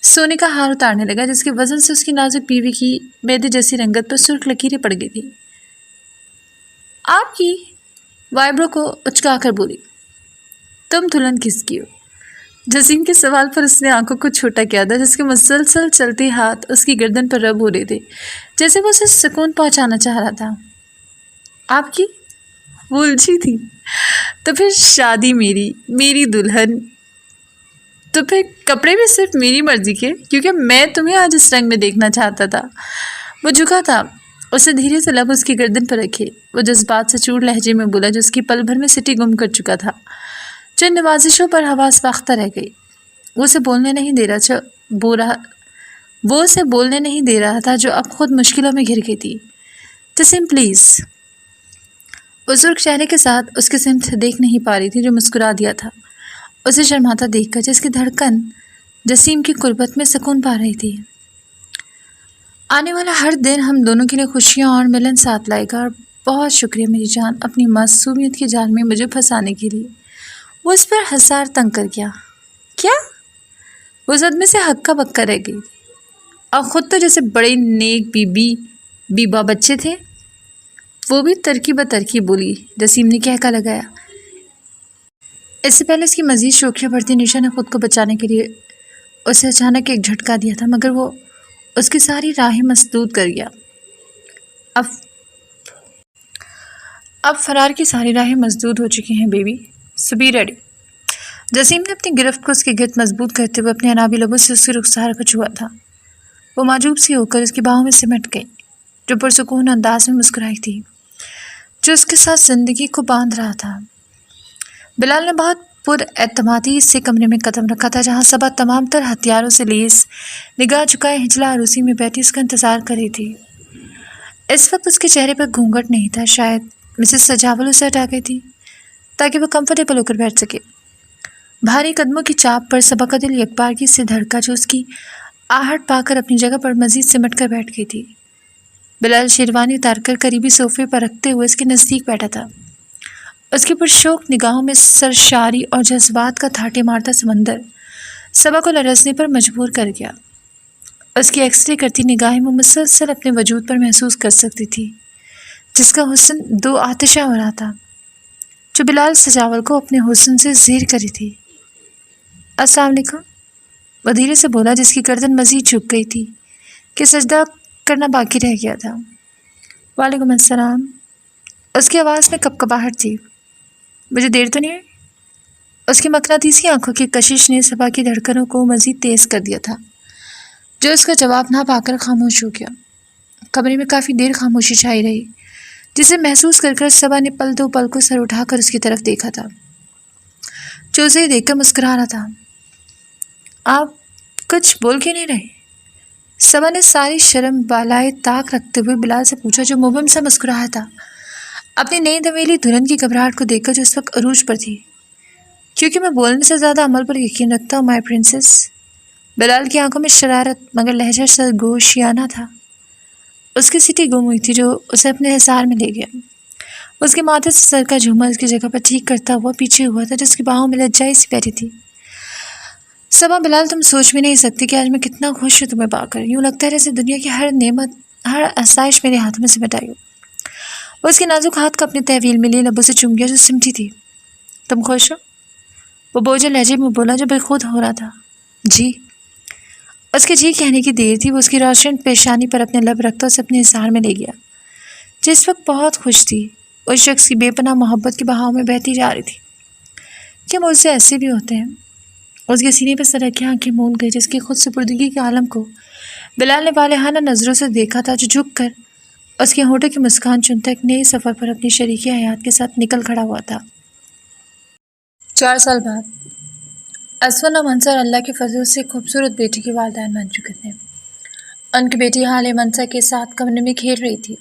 سونے کا ہار اتارنے لگا، جس کے وزن سے اس کی نازک بیوی کی میدے جیسی رنگت پر سرخ لکیریں پڑ گئی تھی۔ آپ کی وائبرو کو اچکا کر بولی، تم دلہن کس کی ہو؟ جسیم کے سوال پر اس نے آنکھوں کو چھوٹا کیا تھا، جس کے مسلسل چلتے ہاتھ اس کی گردن پر رب ہو رہے تھے، جیسے وہ اسے سکون پہنچانا چاہ رہا تھا۔ آپ کی؟ وہ الجھی تھی۔ تو پھر شادی میری دلہن، تو پھر کپڑے بھی صرف میری مرضی کے، کیونکہ میں تمہیں آج اس رنگ میں دیکھنا چاہتا تھا۔ وہ جھکا تھا، اسے دھیرے سے لب اس کی گردن پر رکھے۔ وہ جذبات سے چور لہجے میں بولا، جو اس کی پل بھر میں سٹی گم کر چکا تھا۔ چند نوازشوں پر حواس باختہ رہ گئی۔ وہ اسے بولنے نہیں دے رہا تھا، جو اب خود مشکلوں میں گھر گئی تھی۔ جسیم پلیز۔ وہ سرخ چہرے کے ساتھ اس کی سمت دیکھ نہیں پا رہی تھی، جو مسکرا دیا تھا اسے شرماتا دیکھ کر، جس کی دھڑکن جسیم کی قربت میں سکون پا رہی تھی۔ آنے والا ہر دن ہم دونوں کے لیے خوشیاں اور ملن ساتھ لائے گا، اور بہت شکریہ میری جان، اپنی معصومیت کے جال میں مجھے پھنسانے کے لیے۔ وہ اس پر ہزار تنگ کر گیا۔ کیا؟ وہ صدمے سے ہکا بکا رہ گئی، اور خود تو جیسے بڑے نیک بیبا بچے تھے۔ وہ بھی ترکی بترکی بولی۔ جسیم نے کہکا لگایا۔ اس سے پہلے اس کی مزید شوخیاں بڑھتی نشا نے خود کو بچانے کے لیے اسے اچانک ایک جھٹکا دیا تھا، مگر وہ اس کی ساری راہیں مسدود کر گیا۔ اب فرار کی ساری راہیں مسدود ہو چکی ہیں بیبی، سو بی ریڈی۔ جسیم نے اپنی گرفت کو اس کے گرد مضبوط کرتے ہوئے اپنے انابی لبوں سے اس کے رخسار کو چھوا تھا۔ وہ معجوب سی ہو کر اس کی باہوں میں سمٹ گئی، جو پرسکون انداز میں مسکرائی تھی، جو اس کے ساتھ زندگی کو باندھ رہا تھا۔ بلال نے بہت پر اعتمادی سے کمرے میں قدم رکھا تھا، جہاں صبا تمام تر ہتھیاروں سے لیس نگاہ جھکائے ہجلا عروسی میں بیٹھی اس کا انتظار کر رہی تھی۔ اس وقت اس کے چہرے پر گھونگھٹ نہیں تھا، شاید مسز سجاول اسے ہٹا گئی تھی تاکہ وہ کمفرٹیبل ہو کر بیٹھ سکے۔ بھاری قدموں کی چاپ پر صبا کا دل یکبارگی سے دھڑکا، جو اس کی آہٹ پا کر اپنی جگہ پر مزید سمٹ کر بیٹھ گئی تھی۔ بلال شیروانی اتار کر قریبی صوفے پر رکھتے ہوئے اس کے نزدیک بیٹھا تھا۔ اس کی پرشوق نگاہوں میں سرشاری اور جذبات کا تھاٹے مارتا سمندر صبا کو لرزنے پر مجبور کر گیا۔ اس کی ایکس رے کرتی نگاہیں وہ مسلسل اپنے وجود پر محسوس کر سکتی تھی، جس کا حسن دو آتشہ ہو رہا تھا، جو بلال سجاول کو اپنے حسن سے زیر کری تھی۔ السلام علیکم، وہ دھیرے سے بولا، جس کی گردن مزید جھک گئی تھی کہ سجدہ کرنا باقی رہ گیا تھا۔ وعلیکم السلام۔ اس کی آواز میں کپکپاہٹ تھی۔ مجھے دیر تو نہیں ہوئی؟ اس کی مقناطیسی آنکھوں کی کشش نے صبا کی دھڑکنوں کو مزید تیز کر دیا تھا، جو اس کا جواب نہ پا کر خاموش ہو گیا۔ کمرے میں کافی دیر خاموشی چھائی رہی، جسے محسوس کر صبا نے پل دو پل کو سر اٹھا کر اس کی طرف دیکھا تھا، جو اسے دیکھ کر مسکرا رہا تھا۔ آپ کچھ بول کے نہیں رہے؟ صبا نے ساری شرم بالائے طاق رکھتے ہوئے بلال سے پوچھا، جو مبہم سا مسکرایا تھا اپنی نئی دمیلی دلہن کی گھبراہٹ کو دیکھ کر، جو اس وقت عروج پر تھی۔ کیونکہ میں بولنے سے زیادہ عمل پر یقین رکھتا ہوں، مائی پرنسس۔ بلال کی آنکھوں میں شرارت مگر لہجہ سرگوشیانہ تھا۔ اس کی سٹی گم ہوئی تھی، جو اسے اپنے حصار میں لے گیا۔ اس کے ماتھے سے سر کا جھومر اس کی جگہ پر ٹھیک کرتا ہوا پیچھے ہوا تھا، جس کی باہوں میں لجائی سی بیٹھی تھی۔ صبا بلال، تم سوچ بھی نہیں سکتی کہ آج میں کتنا خوش ہوں تمہیں پا کر۔ یوں لگتا ہے جیسے دنیا کی ہر نعمت، ہر آسائش میرے ہاتھ میں سمٹ آئی ہو۔ وہ اس کے نازک ہاتھ کو اپنی تحویل میں لیے لبوں سے چوم گیا جو سمٹی تھی۔ تم خوش ہو؟ وہ بوجھل لہجے میں بولا جو بالخود ہو رہا تھا۔ جی۔ اس کے جی کہنے کی دیر تھی، وہ اس کی روشن پیشانی پر اپنے لب رکھتا اسے اپنے اظہار میں لے گیا۔ جس وقت بہت خوش تھی، اس شخص کی بے پناہ محبت کے بہاؤ میں بہتی جا رہی تھی۔ کیا مجھ سے ایسے بھی ہوتے ہیں؟ اس کے سینے پہ سر رکھے آنکھیں موند گئی، جس کی خود سپردگی کے عالم کو بلال نے والہانہ نظروں سے دیکھا تھا، جو جھک کر اس کے ہونٹوں کی مسکان چنتا ایک نئے سفر پر اپنی شریک حیات کے ساتھ نکل کھڑا ہوا تھا۔ 4 سال بعد اسون اور منصر اللہ کے فضل سے خوبصورت بیٹی کے والدین بن چکے تھے۔ ان کی بیٹی حال منصر کے ساتھ کمرے میں کھیل رہی تھی۔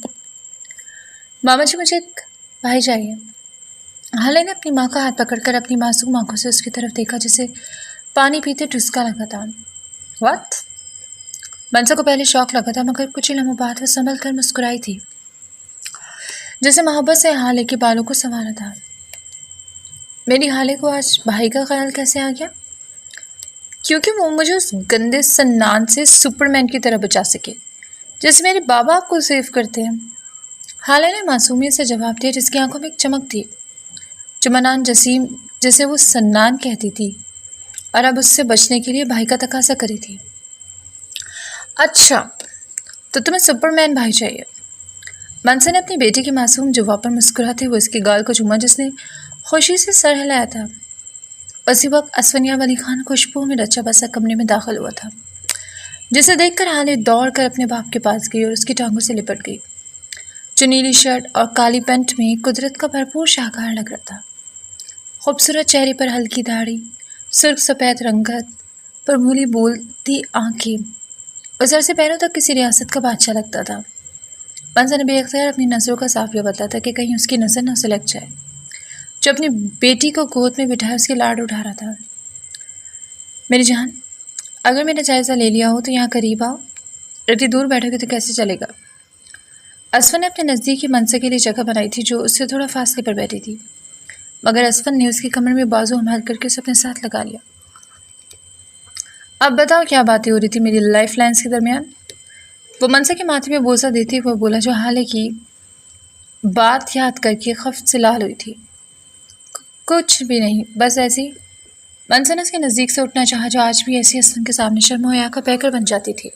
ماما جی، مجھے ایک بھائی چاہیے۔ حالے نے اپنی ماں کا ہاتھ پکڑ کر اپنی معصوم آنکھوں سے اس کی طرف دیکھا، جسے پانی پیتے ٹھسکا لگا تھا۔ واٹ؟ منصر کو پہلے شوق لگا تھا، مگر کچھ لمحوں بعد وہ سنبھل کر مسکرائی تھی، جسے محبت سے حالے کے بالوں کو سنوارا تھا۔ میری حالے کو آج بھائی کا خیال کیسے آ گیا؟ کیونکہ وہ مجھے اس گندے سنان سے سپرمین کی طرح بچا سکے، جیسے میرے بابا آپ کو سیو کرتے ہیں۔ حالے نے معصومیت سے جواب دیا، جس کی آنکھوں میں ایک چمک تھی، چمنان جسیم جسے وہ سنان کہتی تھی، اور اب اس سے بچنے کے لیے بھائی کا تقاضا کری تھی۔ اچھا، تو تمہیں سپرمین بھائی چاہیے۔ منصر نے اپنی بیٹی کے معصوم جواب پر مسکراتے ہوئے اس کے گال کو چوما، جس نے خوشی سے سر ہلایا تھا۔ اسی وقت اسفنیاب علی خان خوشبو میں رچا بسا کمرے میں داخل ہوا تھا، جسے دیکھ کر حالے دوڑ کر اپنے باپ کے پاس گئی اور اس کی ٹانگوں سے لپٹ گئی، جو نیلی شرٹ اور کالی پینٹ میں قدرت کا بھرپور شاہکار لگ رہا تھا۔ خوبصورت چہرے پر ہلکی داڑھی، سرخ سفید رنگت پر بھولی بولتی آنکھیں، اور سر سے پیروں تک کسی ریاست کا بادشاہ لگتا تھا۔ منصر نے بے اختیار اپنی نظروں کا صافیہ بدلا تھا کہ کہیں اس کی نظر نہ سلگ جائے، جو اپنی بیٹی کو گود میں بٹھائے اس کے لاڈ اٹھا رہا تھا۔ میری جان، اگر میں نے جائزہ لے لیا ہو تو یہاں قریب آؤ، اتنی دور بیٹھو گے تو کیسے چلے گا؟ اسفن نے اپنے نزدیک ہی منصر کے لیے جگہ بنائی تھی، جو اس سے تھوڑا فاصلے پر بیٹھی تھی، مگر اسفن نے اس کی کمر میں بازو ہمال کر کے اسے اپنے ساتھ لگا لیا۔ اب بتاؤ کیا باتیں ہو رہی تھی میری لائف لائنز کے درمیان؟ وہ منصر کے ماتھے پہ بوسہ دیتے ہوئے بولا، جو حالے کی بات یاد کر کے خفت سے لال ہوئی تھی۔ کچھ بھی نہیں، بس ایسی۔ منصر نے اس کے نزدیک سے اٹھنا چاہا، جو آج بھی ایسی اسفن کے سامنے شرم و حیا کا پیکر بن جاتی تھی۔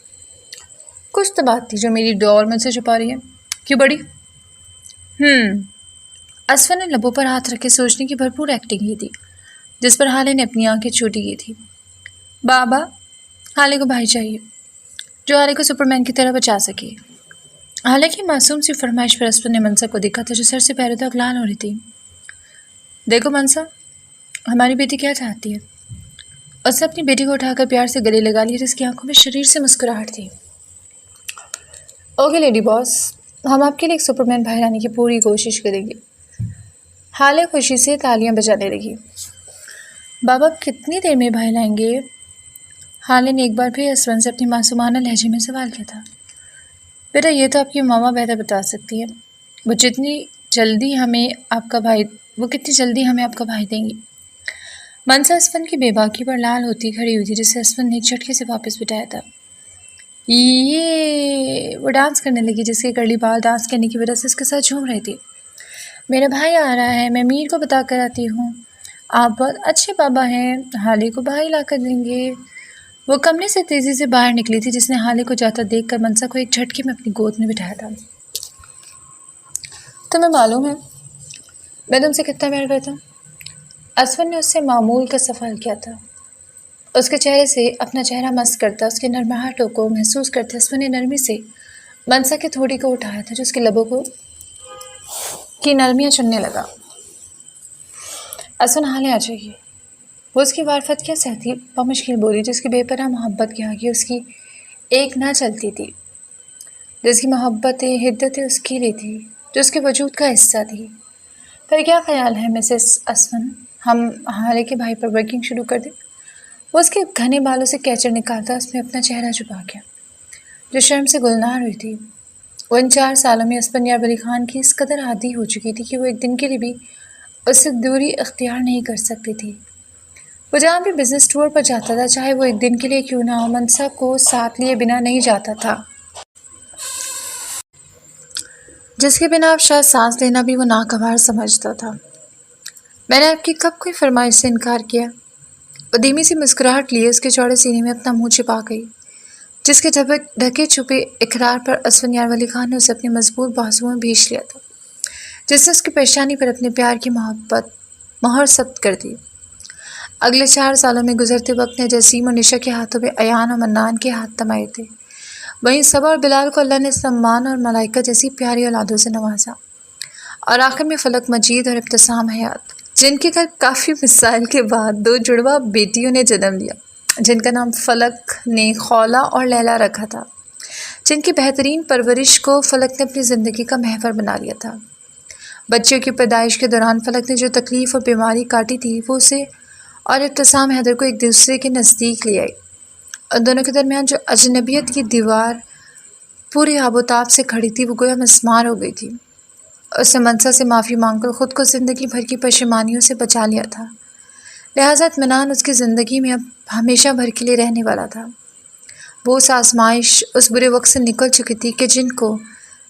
کچھ تو بات تھی جو میری ڈور مجھ سے چھپا رہی ہے، کیوں بڑی؟ اسفن نے لبوں پر ہاتھ رکھے سوچنے کی بھرپور ایکٹنگ کی تھی، جس پر حالے نے اپنی آنکھیں چھوٹی کی تھی۔ بابا، حالے کو بھائی چاہیے جو حالے کو سپرمین کی طرح بچا سکے۔ حالے کی معصوم سی فرمائش پر اسفن نے منصر کو دیکھا تھا، جو سر سے پیروں تک لال ہو رہی تھی۔ دیکھو منصر، ہماری بیٹی کیا چاہتی ہے؟ اس نے اپنی بیٹی کو اٹھا کر پیار سے گلے لگا لیا، جس کی آنکھوں میں شریر سے مسکراہٹ تھی۔ اوکے لیڈی باس، ہم آپ کے لیے ایک سپرمین بھائی لانے کی پوری کوشش کریں گے۔ حالے خوشی سے تالیاں بجانے لگی۔ بابا، کتنی دیر میں بھائی لائیں گے؟ حالے نے ایک بار پھر اسفن سے اپنی معصومانہ لہجے میں سوال کیا تھا۔ بیٹا، یہ تو آپ کی ماما بہتر بتا سکتی ہے، وہ کتنی جلدی ہمیں آپ کا بھائی دیں گی۔ منصر اسفن کی بے باکی پر لال ہوتی کھڑی ہوئی تھی، جسے اسفن نے ایک جھٹکے سے واپس بٹھایا تھا۔ وہ ڈانس کرنے لگی، جس کے کرلی بال ڈانس کرنے کی وجہ سے اس کے ساتھ جھوم رہے تھے۔ میرا بھائی آ رہا ہے، میں میر کو بتا کر آتی ہوں۔ آپ بہت اچھے بابا ہیں، حالے کو بھائی لا کر دیں گے۔ وہ کمرے سے تیزی سے باہر نکلی تھی، جس نے حالے کو جاتا دیکھ کر منصر کو ایک جھٹکے میں اپنی گود میں بٹھایا تھا۔ تمہیں معلوم ہے میں تم سے کتنا پیار کرتا ہوں؟ اسفن نے اس سے معمول کا سوال کیا تھا، اس کے چہرے سے اپنا چہرہ مس کرتا، اس کے نرماہٹوں کو محسوس کرتے اسفن نے نرمی سے منصر کی تھوڑی کو اٹھایا تھا، جو اس کے لبوں کو کی نرمیاں چننے لگا۔ اسفن، حالے آ جائیے۔ وہ اس کی وارفت کیا سہتی بمشکل بولی، جس کی بے پناہ محبت کے آگے اس کی ایک نہ چلتی تھی، جس کی محبتیں حدتیں اس کے لیے تھی، جو اس کے وجود کا حصہ تھی۔ پھر کیا خیال ہے مسز اسفن، ہم حالے کے بھائی پر ورکنگ شروع کر دیں؟ وہ اس کے گھنے بالوں سے کیچڑ نکالتا اس میں اپنا چہرہ چھپا گیا، جو شرم سے گلنار ہوئی تھی۔ وہ ان 4 سالوں میں اسفندیار ولی خان کی اس قدر عادی ہو چکی تھی کہ وہ ایک دن کے لیے بھی اس سے دوری اختیار نہیں کر سکتی تھی۔ وہ جہاں بھی بزنس ٹور پر جاتا تھا، چاہے وہ ایک دن کے لیے کیوں نہ ہو، منسا کو ساتھ لیے بنا نہیں جاتا تھا، جس کے بنا اب شاید سانس لینا بھی وہ ناگوار سمجھتا تھا۔ میں نے آپ کی کب کوئی فرمائش سے انکار کیا؟ وہ دھیمی سی مسکراہٹ لیے اس کے چوڑے سینے میں اپنا منہ چھپا گئی، جس کے ڈھکے چھپے اقرار پر اسفندیار ولی خان نے اسے اپنے مضبوط بازوؤں میں بھیج لیا تھا، جس نے اس کی پیشانی پر اپنے پیار کی محبت مہر ثبت کر دی۔ اگلے 4 سالوں میں گزرتے وقت نے جسیم اور نشا کے ہاتھوں پہ ایان اور منان کے ہاتھ تمائے تھے، وہیں صبا اور بلال کو اللہ نے سلمان اور ملائکہ جیسی پیاری اولادوں سے نوازا، اور آخر میں فلک مجید اور ابتسام حیات، جن کے گھر کافی مسائل کے بعد 2 جڑواں بیٹیوں نے جنم لیا، جن کا نام فلک نے خولا اور لیلا رکھا تھا، جن کی بہترین پرورش کو فلک نے اپنی زندگی کا محور بنا لیا تھا۔ بچیوں کی پیدائش کے دوران فلک نے جو تکلیف اور بیماری کاٹی تھی، وہ اسے اور ابتسام حیدر کو ایک دوسرے کے نزدیک لے آئی، اور دونوں کے درمیان جو اجنبیت کی دیوار پورے آب و تاب سے کھڑی تھی، وہ گویا مسمار ہو گئی تھی۔ اس نے منسا سے معافی مانگ کر خود کو زندگی بھر کی پشیمانیوں سے بچا لیا تھا، لہٰذا اطمینان اس کی زندگی میں اب ہمیشہ بھر کے لیے رہنے والا تھا۔ وہ اس آزمائش، اس برے وقت سے نکل چکی تھی کہ جن کو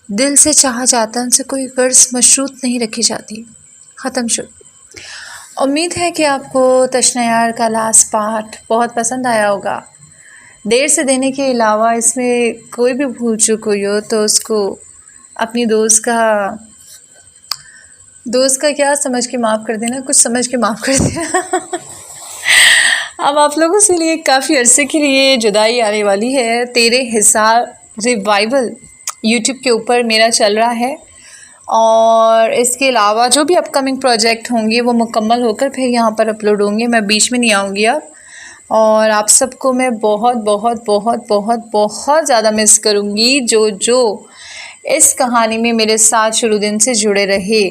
دل سے چاہا جاتا ان سے کوئی غرض مشروط نہیں رکھی جاتی۔ ختم شد۔ امید ہے کہ آپ کو تشنہ یار کا لاسٹ پارٹ بہت پسند آیا ہوگا۔ دیر سے دینے کے علاوہ اس میں کوئی بھی بھول چوک ہوئی ہو تو اس کو اپنی دوست کا کیا سمجھ کے معاف کر دینا، کچھ سمجھ کے معاف کر دینا۔ اب آپ لوگوں سے لیے کافی عرصے کے لیے جدائی آنے والی ہے۔ تیرے حساب ریوائول یوٹیوب کے اوپر میرا چل رہا ہے، اور اس کے علاوہ جو بھی اپ کمنگ پروجیکٹ ہوں گے وہ مکمل ہو کر پھر یہاں پر اپلوڈ ہوں گے، میں بیچ میں نہیں آؤں گی اب۔ اور آپ سب کو میں بہت بہت بہت بہت بہت زیادہ مس کروں گی، جو اس کہانی میں میرے ساتھ شروع دن سے جڑے رہے،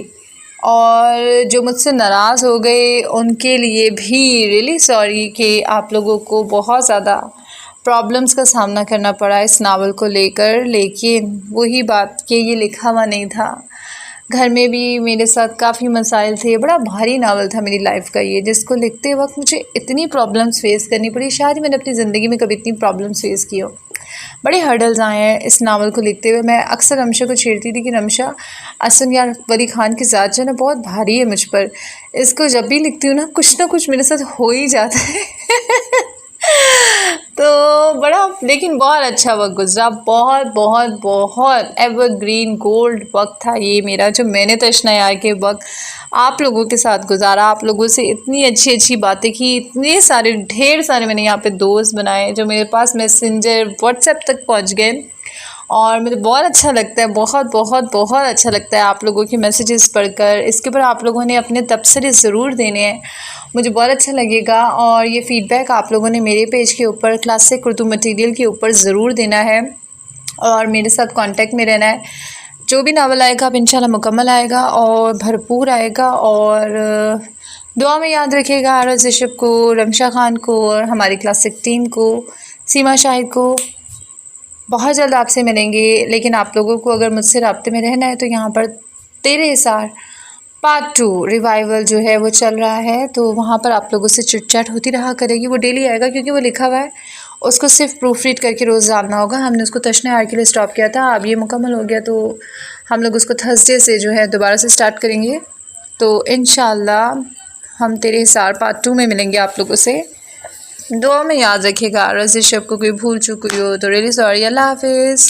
اور جو مجھ سے ناراض ہو گئے ان کے لیے بھی ریئلی سوری کہ آپ لوگوں کو بہت زیادہ پرابلمس کا سامنا کرنا پڑا اس ناول کو لے کر۔ لیکن وہی بات کہ یہ لکھا ہوا نہیں تھا، گھر میں بھی میرے ساتھ کافی مسائل تھے، بڑا بھاری ناول تھا میری لائف کا یہ، جس کو لکھتے وقت مجھے اتنی پرابلمس فیس کرنی پڑی، شاید ہی میں نے اپنی زندگی میں کبھی اتنی پرابلمس فیس کی ہو۔ بڑے ہرڈلز آئے ہیں اس ناول کو لکھتے ہوئے۔ میں اکثر رمشا کو چھیڑتی تھی کہ رمشا، اسفندیار ولی خان کی ذات جو ہے نا بہت بھاری ہے مجھ پر، اس کو جب بھی لکھتی ہوں نا کچھ نہ کچھ میرے ساتھ ہو ہی جاتا ہے۔ تو بڑا لیکن بہت اچھا وقت گزرا، بہت بہت بہت ایور گرین گولڈ وقت تھا یہ میرا، جو میں نے تشنہ یار کے وقت آپ لوگوں کے ساتھ گزارا، آپ لوگوں سے اتنی اچھی اچھی باتیں کی، اتنے سارے ڈھیر سارے میں نے یہاں پہ دوست بنائے جو میرے پاس میسنجر واٹس ایپ تک پہنچ گئے، اور مجھے بہت اچھا لگتا ہے، بہت بہت بہت اچھا لگتا ہے آپ لوگوں کے میسیجز پڑھ کر۔ اس کے اوپر آپ لوگوں نے اپنے تبصرے ضرور دینے ہیں، مجھے بہت اچھا لگے گا، اور یہ فیڈ بیک آپ لوگوں نے میرے پیج کے اوپر کلاسک اردو مٹیریل کے اوپر ضرور دینا ہے، اور میرے ساتھ کانٹیکٹ میں رہنا ہے۔ جو بھی ناول آئے گا اب انشاءاللہ مکمل آئے گا اور بھرپور آئے گا، اور دعا میں یاد رکھیے گا عارض اشب کو، رمشا خان کو، اور ہماری کلاسک ٹیم کو، سیما شاہد کو۔ بہت جلد آپ سے ملیں گے، لیکن آپ لوگوں کو اگر مجھ سے رابطے میں رہنا ہے تو یہاں پر تیرے حسار پارٹ 2 ریوائول جو ہے وہ چل رہا ہے، تو وہاں پر آپ لوگوں سے چٹ چیٹ ہوتی رہا کرے گی، وہ ڈیلی آئے گا کیونکہ وہ لکھا ہوا ہے، اس کو صرف پروف ریڈ کر کے روز ڈالنا ہوگا۔ ہم نے اس کو تشنہ یار کے لیے اسٹاپ کیا تھا، اب یہ مکمل ہو گیا تو ہم لوگ اس کو تھرسڈے سے جو ہے دوبارہ سے اسٹارٹ کریں گے، تو انشاءاللہ ہم تیرے حسار پارٹ 2 میں ملیں گے آپ لوگوں سے۔ دعا میں یاد رکھیے گا عارض اشب کو کوئی بھول چوک ہوئی ہو تو ریلی سوری۔ اللہ حافظ۔